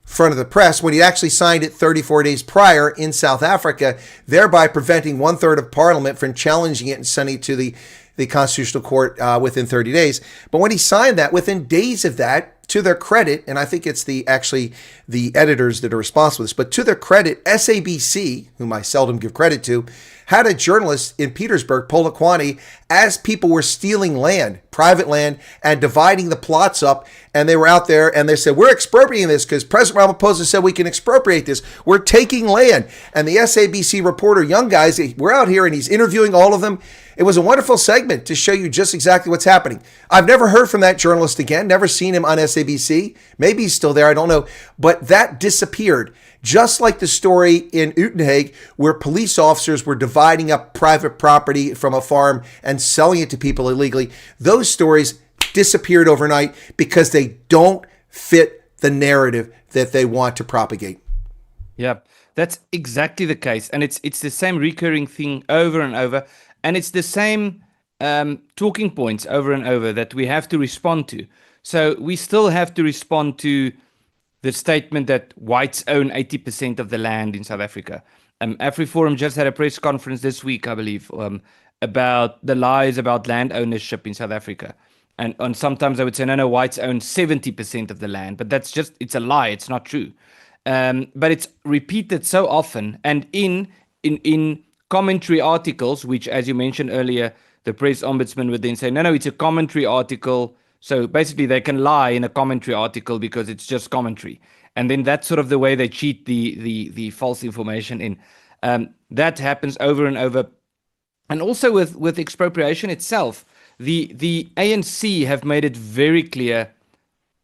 front of the press, when he actually signed it 34 days prior in South Africa, thereby preventing 1/3 of Parliament from challenging it and sending it to the the Constitutional Court within 30 days. But when he signed that, within days of that, to their credit, and I think it's the editors that are responsible for this, but to their credit, SABC, whom I seldom give credit to, had a journalist in Petersburg, Polokwane, as people were stealing land, private land, and dividing the plots up, and they were out there, and they said, we're expropriating this because President Ramaphosa said we can expropriate this. We're taking land. And the SABC reporter, young guys, we're out here, and he's interviewing all of them. It was a wonderful segment to show you just exactly what's happening. I've never heard from that journalist again, never seen him on SABC. Maybe he's still there, I don't know. But that disappeared. Just like the story in Uitenhage, where police officers were dividing up private property from a farm and selling it to people illegally. Those stories disappeared overnight because they don't fit the narrative that they want to propagate. Yeah, that's exactly the case. And it's the same recurring thing over and over. And it's the same talking points over and over that we have to respond to. So we still have to respond to the statement that whites own 80% of the land in South Africa. AfriForum just had a press conference this week, I believe, about the lies about land ownership in South Africa. And sometimes I would say, no, whites own 70% of the land. But that's just, it's a lie. It's not true. But it's repeated so often. And in commentary articles, which, as you mentioned earlier, the press ombudsman would then say, no, it's a commentary article. So basically they can lie in a commentary article because it's just commentary. And then that's sort of the way they cheat the false information in. That happens over and over. And also with expropriation itself, the ANC have made it very clear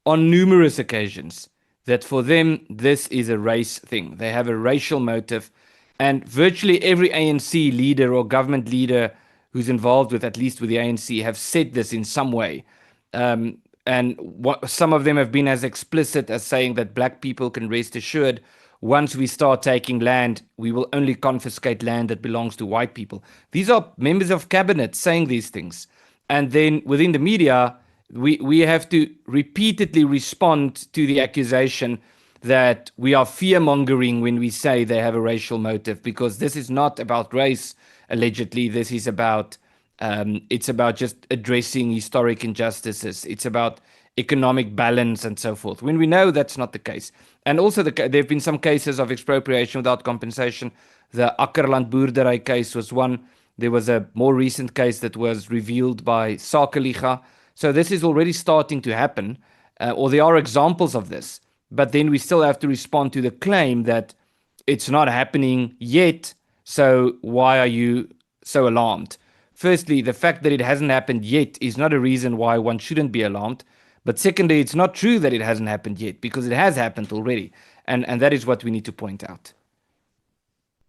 on numerous occasions that for them, this is a race thing. They have a racial motive. And virtually every ANC leader or government leader who's involved with, at least with the ANC, have said this in some way. And some of them have been as explicit as saying that black people can rest assured once we start taking land, we will only confiscate land that belongs to white people. These are members of cabinet saying these things. And then within the media, we have to repeatedly respond to the accusation that we are fear-mongering when we say they have a racial motive, because this is not about race, allegedly. This is about, it's about just addressing historic injustices. It's about economic balance and so forth, when we know that's not the case. And also there have been some cases of expropriation without compensation. The Akkerland Boerdery case was one. There was a more recent case that was revealed by Sakeliga. So this is already starting to happen, or there are examples of this. But then we still have to respond to the claim that it's not happening yet, so why are you so alarmed? Firstly, the fact that it hasn't happened yet is not a reason why one shouldn't be alarmed. But secondly, it's not true that it hasn't happened yet, because it has happened already. And that is what we need to point out.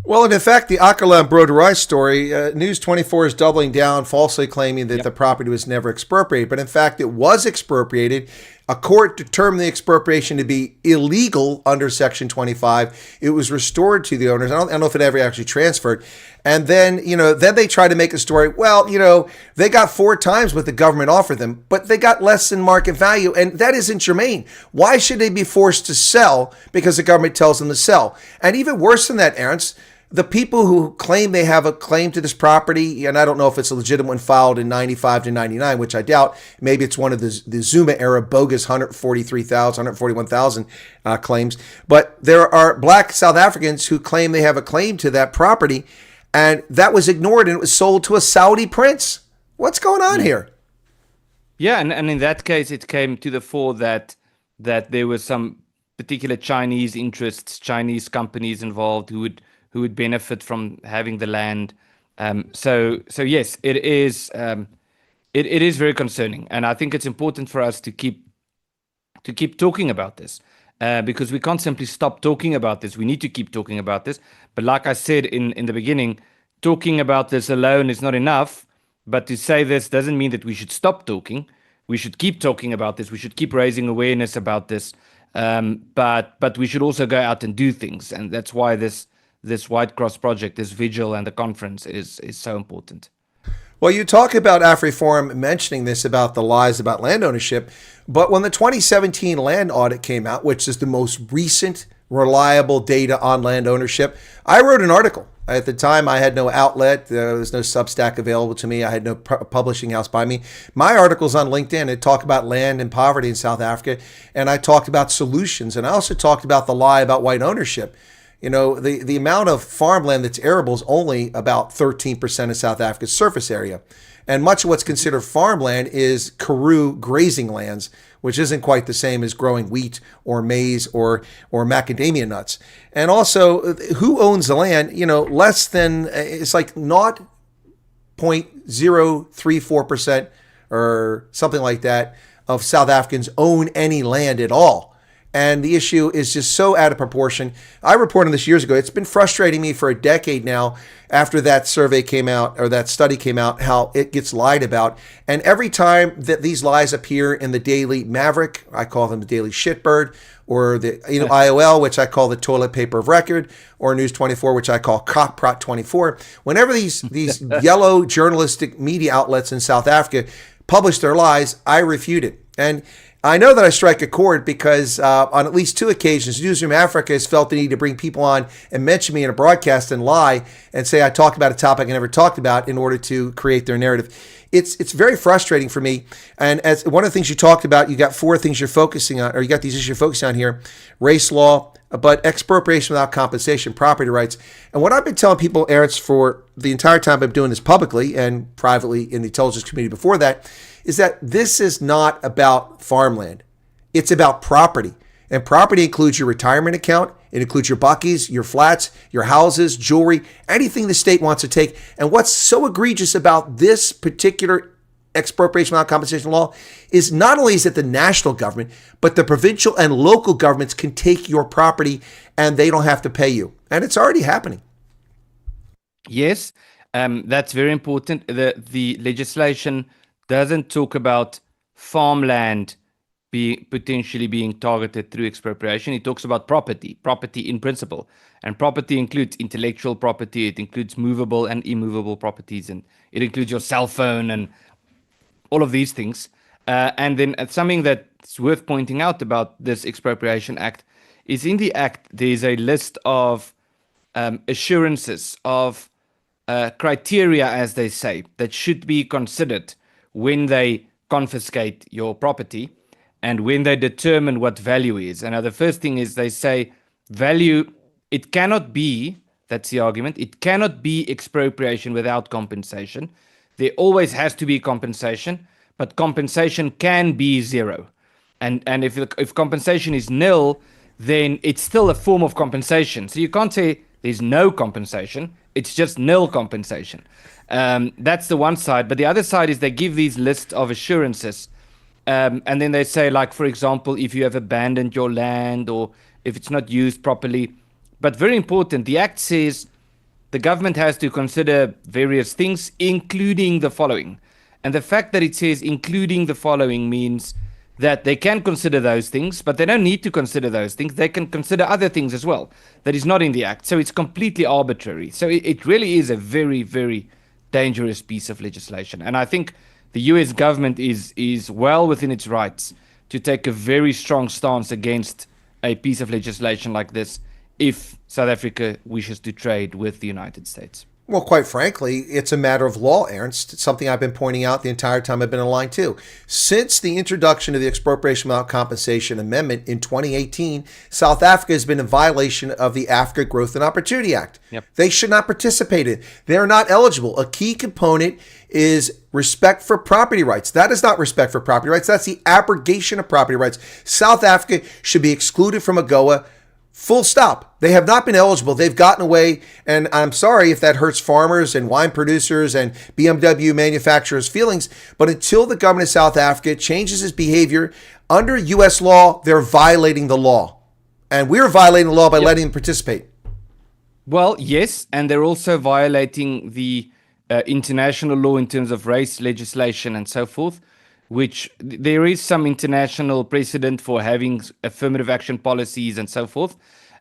Well, and in fact, the Akkerland Boerdery story, News 24 is doubling down, falsely claiming that the property was never expropriated. But in fact, it was expropriated. A court determined the expropriation to be illegal under Section 25. It was restored to the owners. I don't know if it ever actually transferred. And then, then they try to make a story. Well, they got 4 times what the government offered them, but they got less than market value. And that isn't germane. Why should they be forced to sell because the government tells them to sell? And even worse than that, Ernst, the people who claim they have a claim to this property, and I don't know if it's a legitimate one filed in 95 to 99, which I doubt. Maybe it's one of the Zuma era bogus 143,000, 141,000 claims. But there are black South Africans who claim they have a claim to that property, and that was ignored and it was sold to a Saudi prince. What's going on here? Yeah, and in that case, it came to the fore that there was some particular Chinese interests, Chinese companies involved who would benefit from having the land. So yes, it is very concerning, and I think it's important for us to keep talking about this, because we can't simply stop talking about this. We need to keep talking about this. But like I said in the beginning, talking about this alone is not enough. But to say this doesn't mean that we should stop talking. We should keep talking about this. We should keep raising awareness about this. But we should also go out and do things, and that's why this White Cross project, this vigil and the conference is so important. Well, you talk about AfriForum mentioning this about the lies about land ownership, but when the 2017 land audit came out, which is the most recent reliable data on land ownership, I wrote an article At the time, I had no outlet. There was no Substack available to me. I had no publishing house by me. My articles on LinkedIn, it talked about land and poverty in South Africa, and I talked about solutions, and I also talked about the lie about white ownership. You know, the amount of farmland that's arable is only about 13% of South Africa's surface area. And much of what's considered farmland is Karoo grazing lands, which isn't quite the same as growing wheat or maize or macadamia nuts. And also, who owns the land? You know, less than, it's like 0.034% or something like that of South Africans own any land at all. And the issue is just so out of proportion. I reported this years ago. It's been frustrating me for a decade now after that survey came out or that study came out, how it gets lied about. And every time that these lies appear in the Daily Maverick, I call them the Daily Shitbird, or the IOL, which I call the toilet paper of record, or News 24, which I call Cockprot 24. Whenever these yellow journalistic media outlets in South Africa publish their lies, I refute it. And I know that I strike a chord because on at least 2 occasions, Newsroom Africa has felt the need to bring people on and mention me in a broadcast and lie and say I talked about a topic I never talked about in order to create their narrative. It's very frustrating for me. And as one of the things you talked about, you got 4 things you're focusing on, or you got these issues you're focusing on here: race law, but expropriation without compensation, property rights. And what I've been telling people, Ernst, for the entire time I've been doing this publicly and privately in the intelligence community before that, is that this is not about farmland. It's about property. And property includes your retirement account. It includes your buckies, your flats, your houses, jewelry, anything the state wants to take. And what's so egregious about this particular expropriation without compensation law is not only is it the national government, but the provincial and local governments can take your property and they don't have to pay you. And it's already happening. Yes, that's very important. The legislation doesn't talk about farmland potentially being targeted through expropriation. It talks about property in principle. And property includes intellectual property, it includes movable and immovable properties, and it includes your cell phone and all of these things. And then something that's worth pointing out about this Expropriation Act is in the Act, there's a list of assurances, of criteria, as they say, that should be considered when they confiscate your property and when they determine what value is. And the first thing is they say value, it cannot be, that's the argument, it cannot be expropriation without compensation. There always has to be compensation, but compensation can be zero. And if compensation is nil, then it's still a form of compensation. So you can't say there's no compensation, it's just nil compensation. That's the one side. But the other side is they give these lists of assurances. And then they say, like, for example, if you have abandoned your land or if it's not used properly. But very important, the Act says the government has to consider various things, including the following. And the fact that it says including the following means that they can consider those things, but they don't need to consider those things. They can consider other things as well that is not in the Act. So it's completely arbitrary. So it really is a very, very dangerous piece of legislation. And I think the US government is well within its rights to take a very strong stance against a piece of legislation like this if South Africa wishes to trade with the United States. Well, quite frankly, it's a matter of law, Ernst. It's something I've been pointing out the entire time I've been in line too. Since the introduction of the Expropriation Without Compensation Amendment in 2018, South Africa has been in violation of the Africa Growth and Opportunity Act. Yep. They should not participate in it. They're not eligible. A key component is respect for property rights. That is not respect for property rights. That's the abrogation of property rights. South Africa should be excluded from AGOA. Full stop. They have not been eligible. They've gotten away, and I'm sorry if that hurts farmers and wine producers and BMW manufacturers' feelings, but until the government of South Africa changes its behavior under U.S. law, they're violating the law. And we're violating the law by letting them participate. Well, yes, and they're also violating the international law in terms of race legislation and so forth, which there is some international precedent for having affirmative action policies and so forth.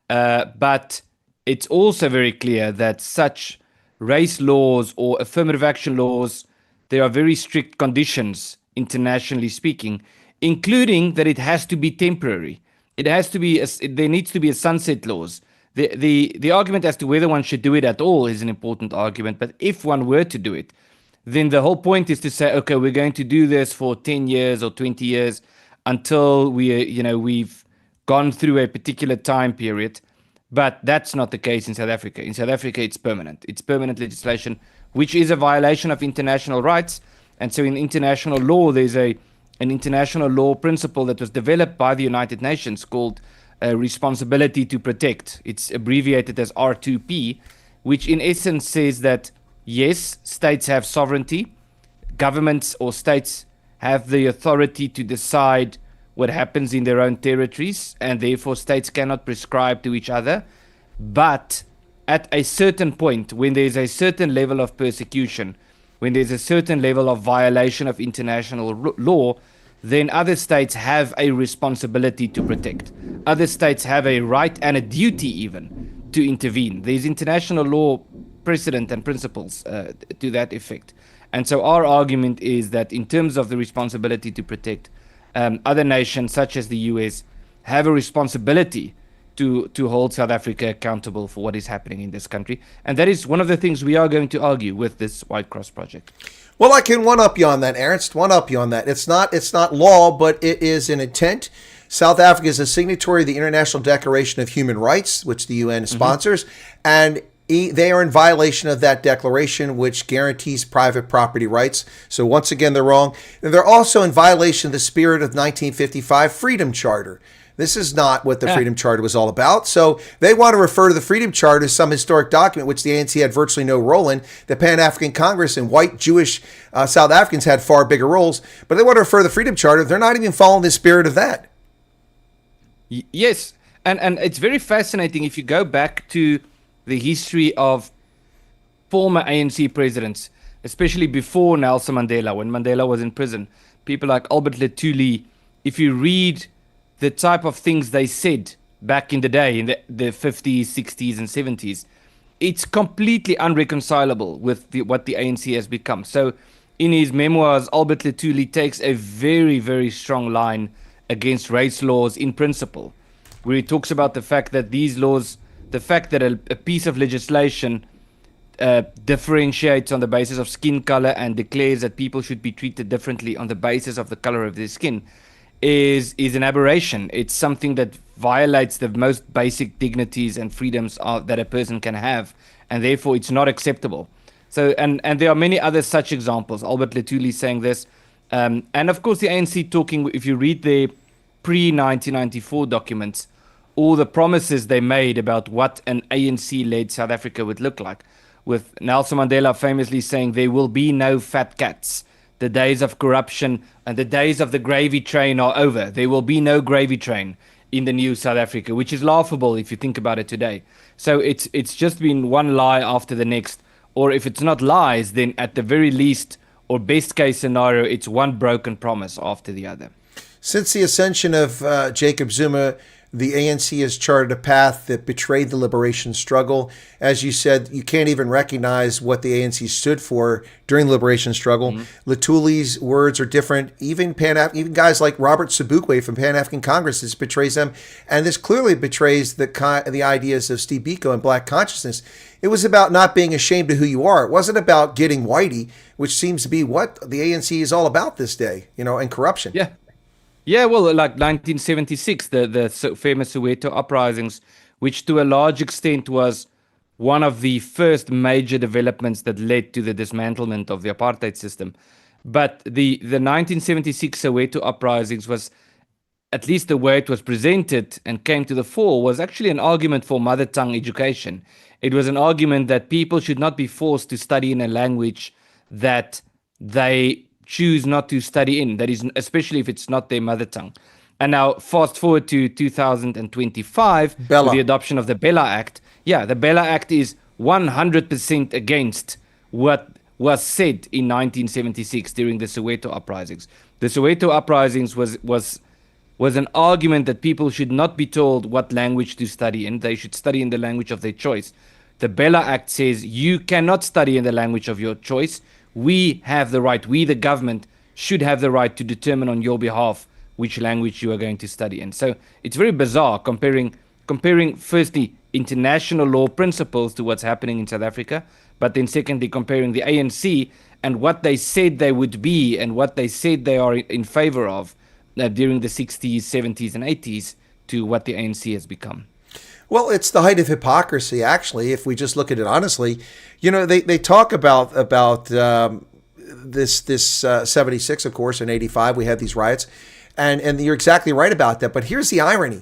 But it's also very clear that such race laws or affirmative action laws, there are very strict conditions, internationally speaking, including that it has to be temporary. It has to be, there needs to be a sunset clause The argument as to whether one should do it at all is an important argument. But if one were to do it, then the whole point is to say, okay, we're going to do this for 10 years or 20 years until we've gone through a particular time period. But that's not the case in South Africa. In South Africa, it's permanent. It's permanent legislation, which is a violation of international rights. And so in international law, there's an international law principle that was developed by the United Nations called responsibility to protect. It's abbreviated as R2P, which in essence says that, yes, states have sovereignty. Governments or states have the authority to decide what happens in their own territories, and therefore states cannot prescribe to each other. But at a certain point, when there's a certain level of persecution, when there's a certain level of violation of international law, then other states have a responsibility to protect. Other states have a right and a duty even to intervene. There's international law precedent and principles to that effect. And so our argument is that in terms of the responsibility to protect, other nations such as the US have a responsibility to hold South Africa accountable for what is happening in this country. And that is one of the things we are going to argue with this White Cross project. Well, I can one-up you on that, Ernst. One-up you on that. It's not law, but it is an intent. South Africa is a signatory of the International Declaration of Human Rights, which the UN sponsors, and they are in violation of that declaration, which guarantees private property rights. So once again, they're wrong. And they're also in violation of the spirit of the 1955 Freedom Charter. This is not what the Freedom Charter was all about. So they want to refer to the Freedom Charter as some historic document, which the ANC had virtually no role in. The Pan-African Congress and white Jewish South Africans had far bigger roles. But they want to refer to the Freedom Charter. They're not even following the spirit of that. Yes. And it's very fascinating if you go back to the history of former ANC presidents, especially before Nelson Mandela, when Mandela was in prison. People like Albert Lutuli, if you read the type of things they said back in the day, in the 50s, 60s, and 70s, it's completely unreconcilable with what the ANC has become. So in his memoirs, Albert Lutuli takes a very, very strong line against race laws in principle, where he talks about the fact that these laws, the fact that a piece of legislation differentiates on the basis of skin color and declares that people should be treated differently on the basis of the color of their skin is an aberration. It's something that violates the most basic dignities and freedoms that a person can have, and therefore it's not acceptable. So, and there are many other such examples. Albert Lutuli saying this, and of course the ANC talking. If you read the pre-1994 documents, all the promises they made about what an ANC-led South Africa would look like, with Nelson Mandela famously saying there will be no fat cats. The days of corruption and the days of the gravy train are over. There will be no gravy train in the new South Africa, which is laughable if you think about it today. So it's just been one lie after the next, or if it's not lies, then at the very least, or best case scenario, it's one broken promise after the other. Since the ascension of Jacob Zuma, the ANC has charted a path that betrayed the liberation struggle. As you said, you can't even recognize what the ANC stood for during the liberation struggle. Lutuli's words are different. Even guys like Robert Sobukwe from Pan-African Congress, this betrays them. And this clearly betrays the ideas of Steve Biko and black consciousness. It was about not being ashamed of who you are. It wasn't about getting whitey, which seems to be what the ANC is all about this day, and corruption. Yeah. Yeah, well, like 1976, the famous Soweto uprisings, which to a large extent was one of the first major developments that led to the dismantlement of the apartheid system. But the 1976 Soweto uprisings was, at least the way it was presented and came to the fore, was actually an argument for mother tongue education. It was an argument that people should not be forced to study in a language that they choose not to study in, that is, especially if it's not their mother tongue. And now fast forward to 2025 with the adoption of the Bella Act. Yeah, the Bella Act is 100% against what was said in 1976 during the Soweto uprisings. The Soweto uprisings was an argument that people should not be told what language to study in. They should study in the language of their choice. The Bella Act says you cannot study in the language of your choice. We have the right, we the government should have the right to determine on your behalf which language you are going to study in. So it's very bizarre comparing firstly international law principles to what's happening in South Africa, but then secondly, comparing the ANC and what they said they would be and what they said they are in favor of during the 60s, 70s, and 80s to what the ANC has become. Well, it's the height of hypocrisy, actually, if we just look at it honestly. You know, they talk about this 76, of course, in 85, we had these riots. And you're exactly right about that. But here's the irony.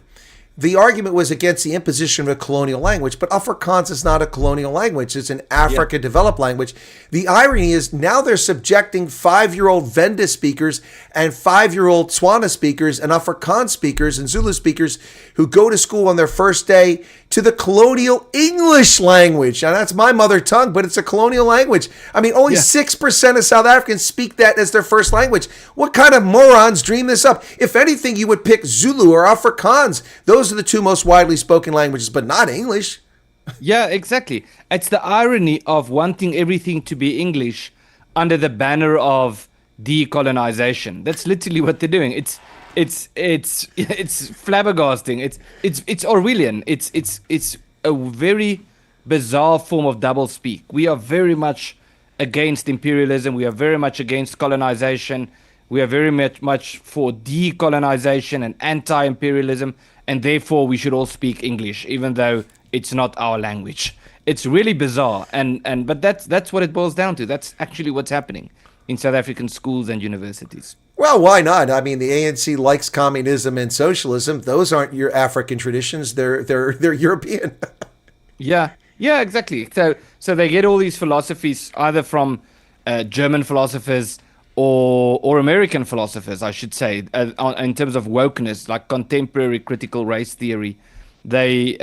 The argument was against the imposition of a colonial language, but Afrikaans is not a colonial language. It's an Africa-developed language. The irony is now they're subjecting 5-year-old Venda speakers and 5-year-old Tswana speakers and Afrikaans speakers and Zulu speakers who go to school on their first day to the colonial English language. Now, that's my mother tongue, but it's a colonial language. I mean, only 6% of South Africans speak that as their first language. What kind of morons dream this up? If anything, you would pick Zulu or Afrikaans. Those are the two most widely spoken languages, but not English. Yeah, exactly. It's the irony of wanting everything to be English under the banner of decolonization. That's literally what they're doing. It's flabbergasting. It's Orwellian. It's a very bizarre form of doublespeak. We are very much against imperialism. We are very much against colonization. We are very much for decolonization and anti-imperialism, and therefore we should all speak English, even though it's not our language. It's really bizarre, but that's what it boils down to. That's actually what's happening in South African schools and universities. Well, why not? I mean, the ANC likes communism and socialism. Those aren't your African traditions. They're European. Yeah, exactly. So they get all these philosophies either from German philosophers or American philosophers, I should say, in terms of wokeness, like contemporary critical race theory. They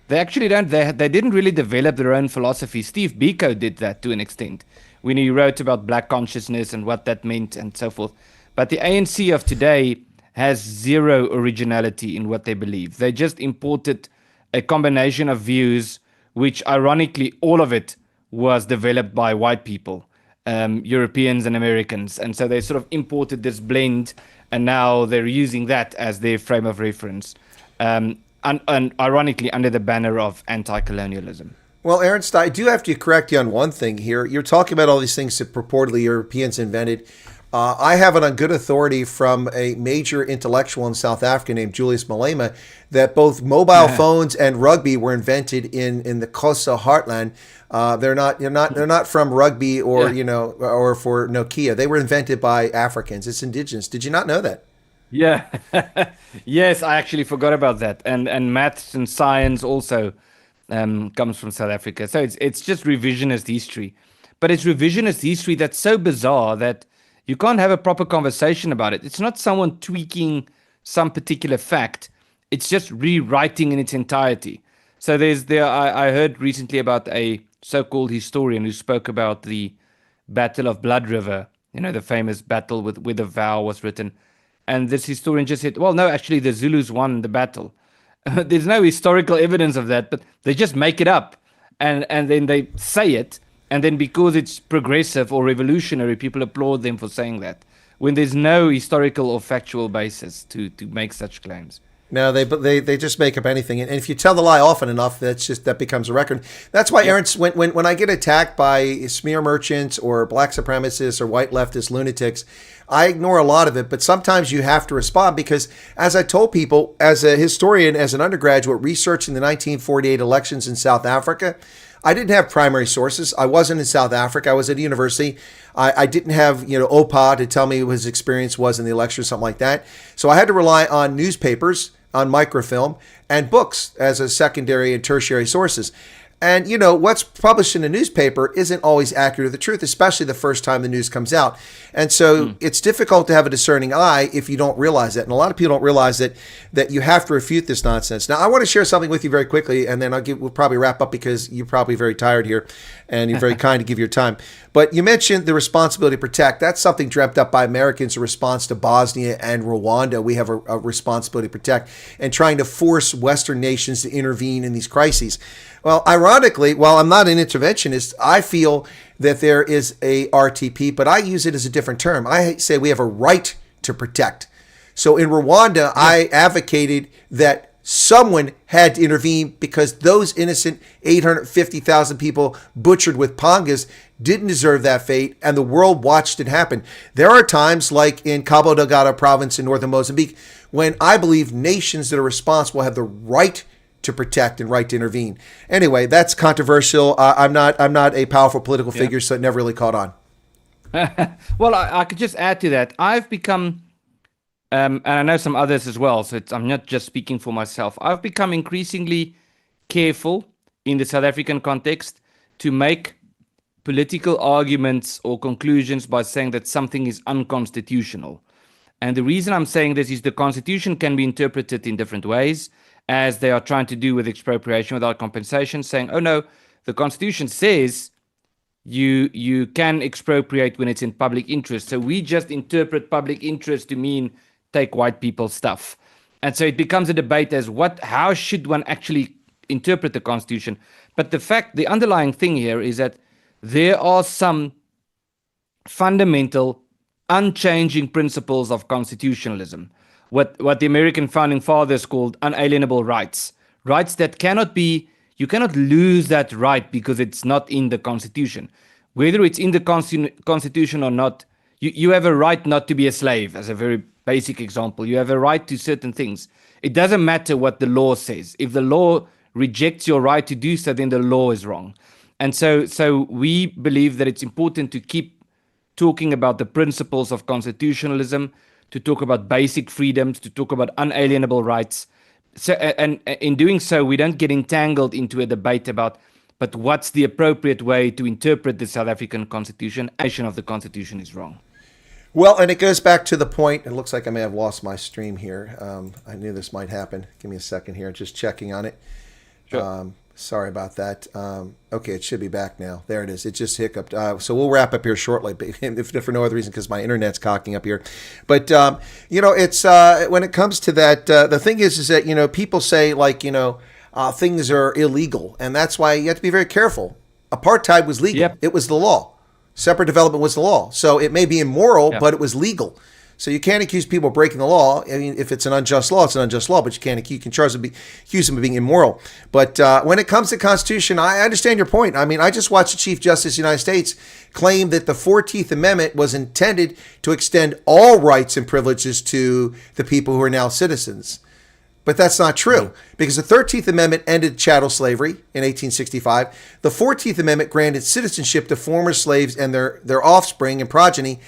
actually don't. They didn't really develop their own philosophy. Steve Biko did that to an extent when he wrote about black consciousness and what that meant and so forth. But the ANC of today has zero originality in what they believe. They just imported a combination of views, which ironically, all of it was developed by white people, Europeans and Americans. And so they sort of imported this blend, and now they're using that as their frame of reference. And ironically, under the banner of anti-colonialism. Well, Ernst, I do have to correct you on one thing here. You're talking about all these things that purportedly Europeans invented. I have it on good authority from a major intellectual in South Africa named Julius Malema that both mobile phones and rugby were invented in the Xhosa heartland. They're not from rugby or or for Nokia. They were invented by Africans. It's indigenous. Did you not know that? Yeah. Yes, I actually forgot about that. And maths and science also comes from South Africa. So it's just revisionist history. But it's revisionist history that's so bizarre that you can't have a proper conversation about it. It's not someone tweaking some particular fact. It's just rewriting in its entirety. So I heard recently about a so-called historian who spoke about the Battle of Blood River, the famous battle where the vow was written. And this historian just said, well, no, actually the Zulus won the battle. There's no historical evidence of that, but they just make it up. And then they say it. And then because it's progressive or revolutionary, people applaud them for saying that, when there's no historical or factual basis to make such claims. No, they just make up anything. And if you tell the lie often enough, that becomes a record. That's why, Ernst, when I get attacked by smear merchants or black supremacists or white leftist lunatics, I ignore a lot of it. But sometimes you have to respond because, as I told people, as a historian, as an undergraduate researching the 1948 elections in South Africa, I didn't have primary sources. I wasn't in South Africa. I was at a university. I didn't have, Opa to tell me what his experience was in the election or something like that. So I had to rely on newspapers, on microfilm, and books as a secondary and tertiary sources. And, what's published in a newspaper isn't always accurate to the truth, especially the first time the news comes out. And so it's difficult to have a discerning eye if you don't realize that. And a lot of people don't realize that you have to refute this nonsense. Now, I want to share something with you very quickly, and then we'll probably wrap up because you're probably very tired here, and you're very kind to give your time. But you mentioned the responsibility to protect. That's something dreamt up by Americans in response to Bosnia and Rwanda. We have a responsibility to protect and trying to force Western nations to intervene in these crises. Well, ironically, while I'm not an interventionist, I feel that there is a RTP, but I use it as a different term. I say we have a right to protect. So in Rwanda, I advocated that Someone had to intervene because those innocent 850,000 people butchered with pangas didn't deserve that fate, and the world watched it happen. There are times, like in Cabo Delgado province in northern Mozambique, when I believe nations that are responsible have the right to protect and right to intervene. Anyway, that's controversial. I'm not a powerful political figure, so it never really caught on. Well, I could just add to that. I've become, and I know some others as well, so I'm not just speaking for myself. I've become increasingly careful in the South African context to make political arguments or conclusions by saying that something is unconstitutional. And the reason I'm saying this is the Constitution can be interpreted in different ways, as they are trying to do with expropriation without compensation, saying, oh no, the Constitution says you can expropriate when it's in public interest. So we just interpret public interest to mean take white people's stuff. And so it becomes a debate as how should one actually interpret the Constitution? But the underlying thing here is that there are some fundamental, unchanging principles of constitutionalism. What the American founding fathers called unalienable rights. Rights that you cannot lose that right because it's not in the Constitution. Whether it's in the Constitution or not, you have a right not to be a slave, as a very basic example. You have a right to certain things. It doesn't matter what the law says. If the law rejects your right to do so, then the law is wrong. And so we believe that it's important to keep talking about the principles of constitutionalism, to talk about basic freedoms, to talk about unalienable rights. So, and in doing so, we don't get entangled into a debate about, but what's the appropriate way to interpret the South African Constitution? Interpretation of the Constitution is wrong. Well, and it goes back to the point, it looks like I may have lost my stream here. I knew this might happen. Give me a second here, just checking on it. Sure. Sorry about that. Okay, it should be back now. There it is. It just hiccuped. So we'll wrap up here shortly, if for no other reason, because my internet's cocking up here. But, it's when it comes to that, the thing is that, people say, like, things are illegal. And that's why you have to be very careful. Apartheid was legal. Yep. It was the law. Separate development was the law. So it may be immoral, but it was legal. So you can't accuse people of breaking the law. I mean, if it's an unjust law, it's an unjust law, but you can accuse them of being immoral. But when it comes to Constitution, I understand your point. I mean, I just watched the Chief Justice of the United States claim that the 14th Amendment was intended to extend all rights and privileges to the people who are now citizens. But that's not true, because the 13th Amendment ended chattel slavery in 1865. The 14th Amendment granted citizenship to former slaves and their offspring and progeny.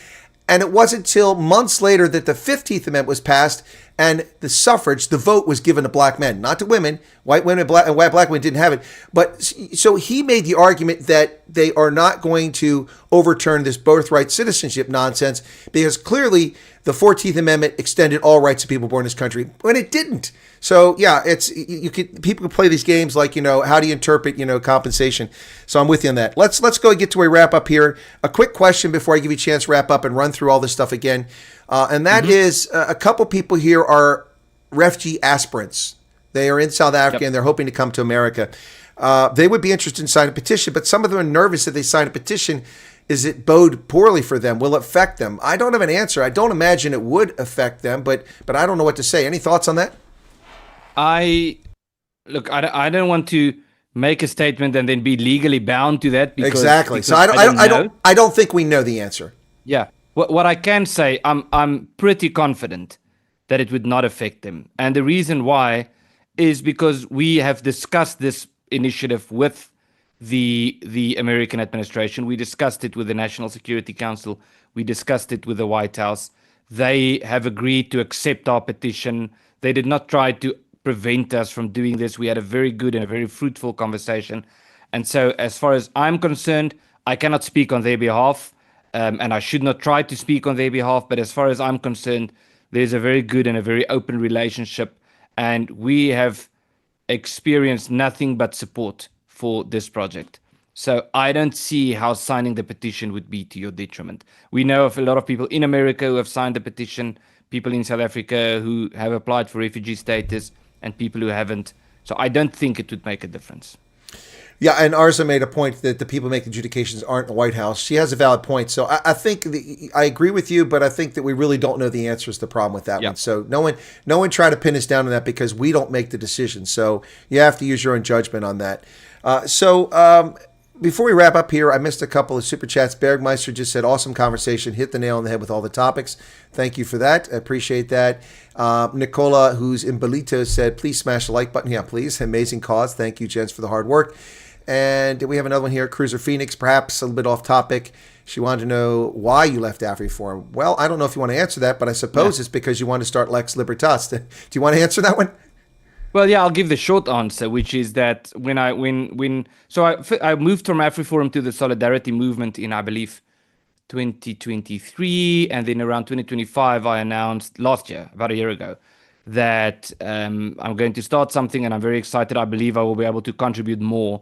And it wasn't until months later that the 15th Amendment was passed and the suffrage, the vote, was given to black men, not to women. White women and black women didn't have it. But so he made the argument that they are not going to overturn this birthright citizenship nonsense because clearly the 14th Amendment extended all rights to people born in this country when it didn't. So yeah, people can play these games like, how do you interpret, compensation? So I'm with you on that. Let's go and get to a wrap up here. A quick question before I give you a chance to wrap up and run through all this stuff again. And that is a couple people here are refugee aspirants. They are in South Africa and they're hoping to come to America. They would be interested in signing a petition, but some of them are nervous that they sign a petition. Is it bode poorly for them? Will it affect them? I don't have an answer. I don't imagine it would affect them, but I don't know what to say. Any thoughts on that? I don't want to make a statement and then be legally bound to that. Exactly. So I don't think we know the answer. Yeah. What I can say, I'm pretty confident that it would not affect them. And the reason why is because we have discussed this initiative with the American administration. We discussed it with the National Security Council. We discussed it with the White House. They have agreed to accept our petition. They did not try to prevent us from doing this. We had a very good and a very fruitful conversation. And so as far as I'm concerned, I cannot speak on their behalf. And I should not try to speak on their behalf, but as far as I'm concerned, there's a very good and a very open relationship, and we have experienced nothing but support for this project. So I don't see how signing the petition would be to your detriment. We know of a lot of people in America who have signed the petition, people in South Africa who have applied for refugee status, and people who haven't. So I don't think it would make a difference. Yeah, and Arza made a point that the people making adjudications aren't in the White House. She has a valid point. So I think I agree with you, but I think that we really don't know the answer is the problem with that one. So no one try to pin us down on that because we don't make the decision. So you have to use your own judgment on that. Before we wrap up here, I missed a couple of super chats. Bergmeister just said, awesome conversation. Hit the nail on the head with all the topics. Thank you for that. I appreciate that. Nicola, who's in Bolito, said, please smash the like button. Yeah, please. Amazing cause. Thank you, gents, for the hard work. And we have another one here, Cruiser Phoenix, perhaps a little bit off topic. She wanted to know why you left AfriForum. Well, I don't know if you want to answer that, but I suppose it's because you want to start Lex Libertas. Do you want to answer that one? Well, yeah, I'll give the short answer, which is that I moved from AfriForum to the Solidarity Movement in, I believe, 2023, and then around 2025, I announced last year, about a year ago, that I'm going to start something, and I'm very excited. I believe I will be able to contribute more,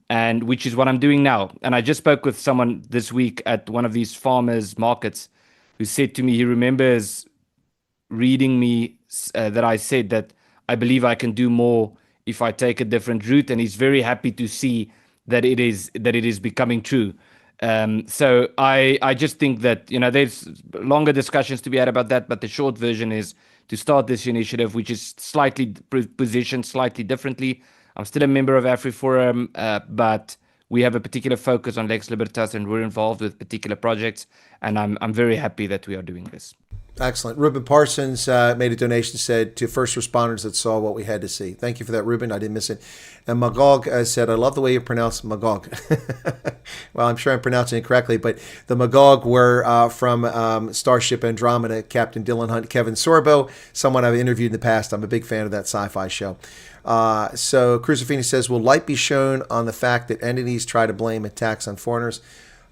and which is what I'm doing now. And I just spoke with someone this week at one of these farmers markets, who said to me he remembers reading me that I said that I believe I can do more if I take a different route, and he's very happy to see that it is becoming true. So I just think that, there's longer discussions to be had about that, but the short version is to start this initiative, which is slightly positioned slightly differently. I'm still a member of AfriForum, but we have a particular focus on Lex Libertas, and we're involved with particular projects, and I'm very happy that we are doing this. Excellent. Ruben Parsons made a donation, said, to first responders that saw what we had to see. Thank you for that, Ruben. I didn't miss it. And Magog said, I love the way you pronounce Magog. Well, I'm sure I'm pronouncing it correctly, but the Magog were from Starship Andromeda, Captain Dylan Hunt, Kevin Sorbo, someone I've interviewed in the past. I'm a big fan of that sci-fi show. So Cruiser Phoenix says, will light be shown on the fact that entities try to blame attacks on foreigners?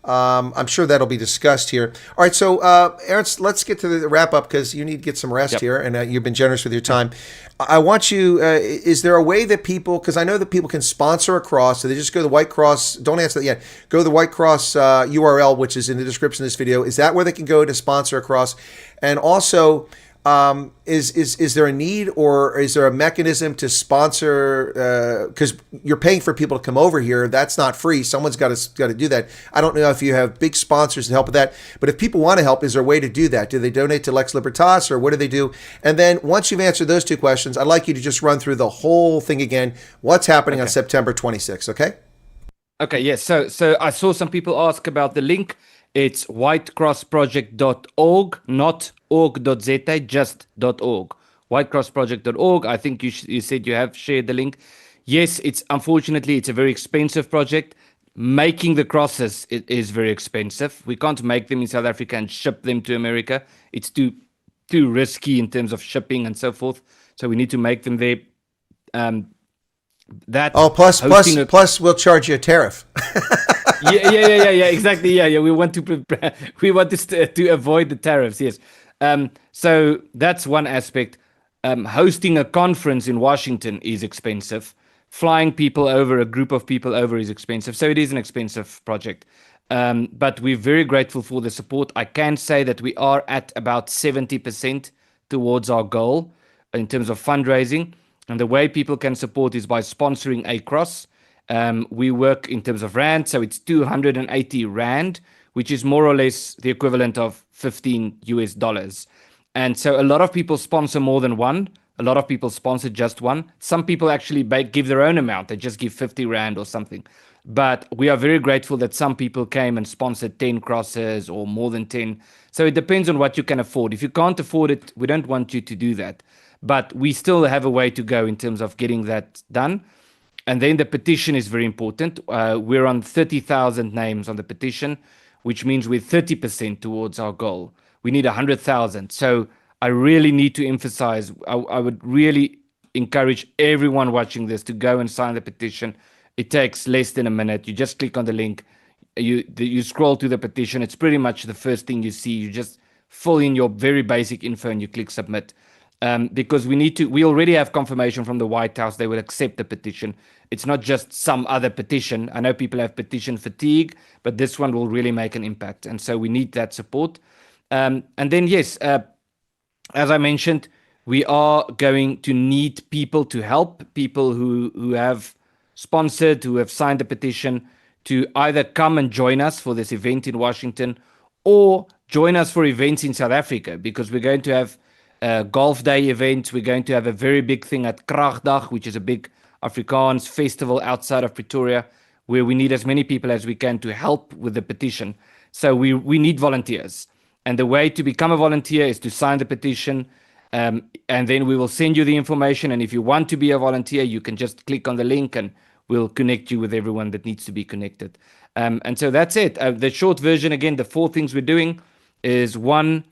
I'm sure that'll be discussed here. All right, so Ernst, let's get to the wrap up because you need to get some rest here, and you've been generous with your time. I want you. Is there a way that people? Because I know that people can sponsor a cross, so they just go to the White Cross. Don't answer that yet. Go to the White Cross URL, which is in the description of this video. Is that where they can go to sponsor a cross? And also, is there a need, or is there a mechanism to sponsor? Because you're paying for people to come over here. That's not free. Someone's got to do that. I don't know if you have big sponsors to help with that, but if people want to help, is there a way to do that? Do they donate to Lex Libertas, or what do they do? And then once you've answered those two questions, I'd like you to just run through the whole thing again. What's happening on September 26th? Okay. Okay. Yes. So I saw some people ask about the link. It's whitecrossproject.org, not org.za, just .org. Whitecrossproject.org. I think you said you have shared the link. Yes, unfortunately it's a very expensive project. Making the crosses is very expensive. We can't make them in South Africa and ship them to America. It's too risky in terms of shipping and so forth. So we need to make them there. Plus we'll charge you a tariff. yeah, exactly. Yeah. We want to to avoid the tariffs. Yes. So that's one aspect. Hosting a conference in Washington is expensive. Flying people over, a group of people over, is expensive. So it is an expensive project. But we're very grateful for the support. I can say that we are at about 70% towards our goal in terms of fundraising. And the way people can support is by sponsoring a cross. We work in terms of rand, so it's 280 rand, which is more or less the equivalent of $15. And so a lot of people sponsor more than one. A lot of people sponsor just one. Some people actually give their own amount. They just give 50 rand or something. But we are very grateful that some people came and sponsored 10 crosses or more than 10. So it depends on what you can afford. If you can't afford it, we don't want you to do that. But we still have a way to go in terms of getting that done. And then the petition is very important. We're on 30,000 names on the petition, which means we're 30% towards our goal. We need 100,000. So I really need to emphasize, I would really encourage everyone watching this to go and sign the petition. It takes less than a minute. You just click on the link. You scroll to the petition. It's pretty much the first thing you see. You just fill in your very basic info and you click submit. Because we already have confirmation from the White House they will accept the petition. It's not just some other petition. I know people have petition fatigue, but this one will really make an impact. And so we need that support. And then, yes, as I mentioned, we are going to need people to help, people who have sponsored, who have signed the petition, to either come and join us for this event in Washington or join us for events in South Africa, because we're going to have Golf Day events. We're going to have a very big thing at Kragdag, which is a big Afrikaans festival outside of Pretoria, where we need as many people as we can to help with the petition. So we need volunteers. And the way to become a volunteer is to sign the petition, and then we will send you the information. And if you want to be a volunteer, you can just click on the link and we'll connect you with everyone that needs to be connected. And so that's it. The short version, again, the 4 things we're doing is: 1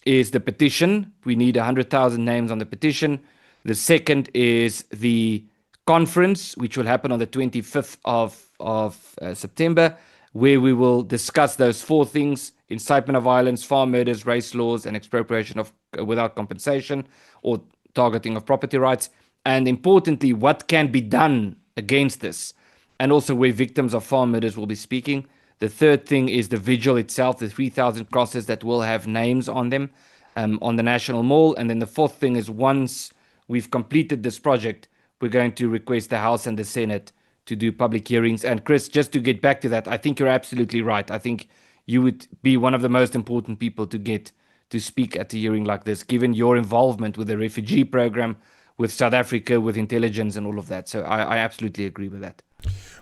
is the petition. We need 100,000 names on the petition. The second is the conference, which will happen on the 25th of September, where we will discuss those 4 things: incitement of violence, farm murders, race laws, and expropriation of without compensation or targeting of property rights. And importantly, what can be done against this, and also where victims of farm murders will be speaking. The third thing is the vigil itself, the 3,000 crosses that will have names on them on the National Mall. And then the fourth thing is, once we've completed this project, we're going to request the House and the Senate to do public hearings. And Chris, just to get back to that, I think you're absolutely right. I think you would be one of the most important people to get to speak at a hearing like this, given your involvement with the refugee program, with South Africa, with intelligence and all of that. So I absolutely agree with that.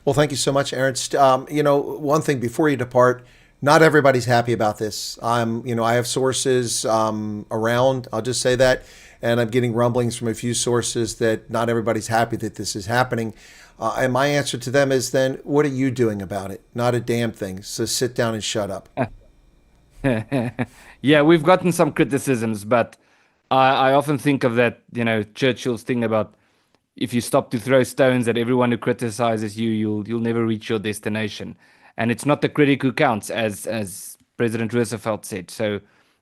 Well, thank you so much, Ernst. One thing before you depart, not everybody's happy about this. I have sources around, I'll just say that, and I'm getting rumblings from a few sources that not everybody's happy that this is happening. And my answer to them is, then what are you doing about it? Not a damn thing. So sit down and shut up. Yeah, we've gotten some criticisms, but I often think of that, Churchill's thing about, if you stop to throw stones at everyone who criticizes you, you'll never reach your destination. And it's not the critic who counts, as President Roosevelt said. So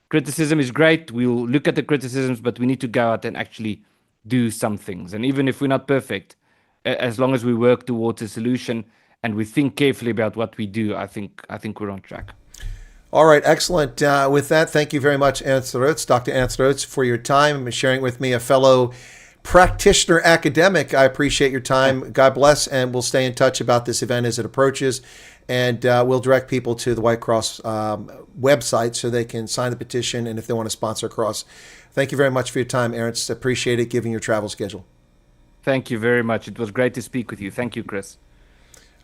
criticism is great. We'll look at the criticisms, but we need to go out and actually do some things. And even if we're not perfect, as long as we work towards a solution and we think carefully about what we do, I think we're on track. All right, excellent. With that, thank you very much, Ernst Roets, Dr. Ernst Roets, for your time and sharing with me, a fellow practitioner academic. I appreciate your time. God bless, and we'll stay in touch about this event as it approaches. And we'll direct people to the White Cross website so they can sign the petition, and if they want to sponsor a cross. Thank you very much for your time, Ernst. Appreciate it, given your travel schedule. Thank you very much. It was great to speak with you. Thank you, Chris.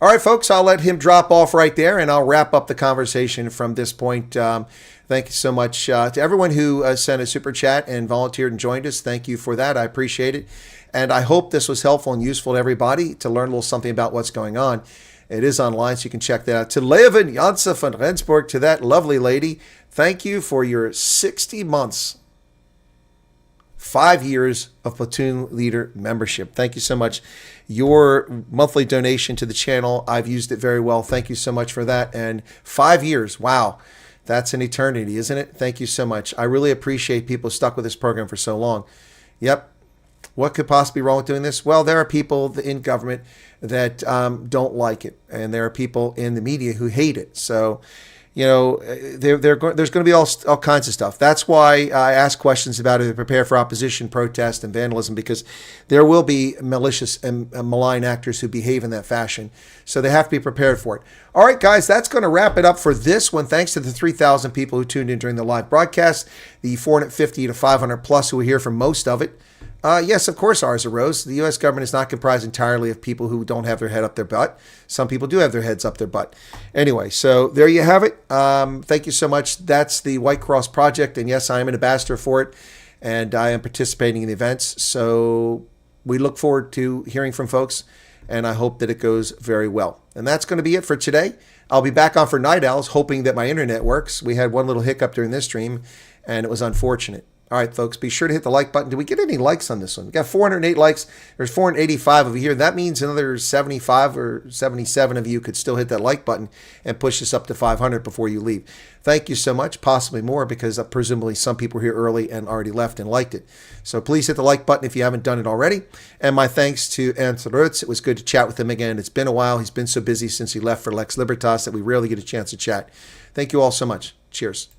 All right, folks, I'll let him drop off right there, and I'll wrap up the conversation from this point. Thank you so much to everyone who sent a super chat and volunteered and joined us. Thank you for that. I appreciate it. And I hope this was helpful and useful to everybody to learn a little something about what's going on. It is online, so you can check that out. To Levin Janssen van Rensburg, to that lovely lady, thank you for your 60 months, 5 years of Platoon Leader membership. Thank you so much. Your monthly donation to the channel, I've used it very well. Thank you so much for that. And 5 years, wow, that's an eternity, isn't it? Thank you so much. I really appreciate people stuck with this program for so long. Yep. What could possibly be wrong with doing this? Well, there are people in government that don't like it, and there are people in the media who hate it. So, there's going to be all kinds of stuff. That's why I ask questions about it to prepare for opposition, protest, and vandalism, because there will be malicious and malign actors who behave in that fashion. So they have to be prepared for it. All right, guys, that's going to wrap it up for this one. Thanks to the 3,000 people who tuned in during the live broadcast, the 450 to 500 plus who were here for most of it. Yes, of course, ours arose. The U.S. government is not comprised entirely of people who don't have their head up their butt. Some people do have their heads up their butt. Anyway, so there you have it. Thank you so much. That's the White Cross Project. And yes, I am an ambassador for it, and I am participating in the events. So we look forward to hearing from folks, and I hope that it goes very well. And that's going to be it for today. I'll be back on for Night Owls, hoping that my internet works. We had one little hiccup during this stream, and it was unfortunate. All right, folks, be sure to hit the like button. Did we get any likes on this one? We got 408 likes. There's 485 over here. That means another 75 or 77 of you could still hit that like button and push this up to 500 before you leave. Thank you so much, possibly more, because presumably some people were here early and already left and liked it. So please hit the like button if you haven't done it already. And my thanks to Ernst Roets. It was good to chat with him again. It's been a while. He's been so busy since he left for Lex Libertas that we rarely get a chance to chat. Thank you all so much. Cheers.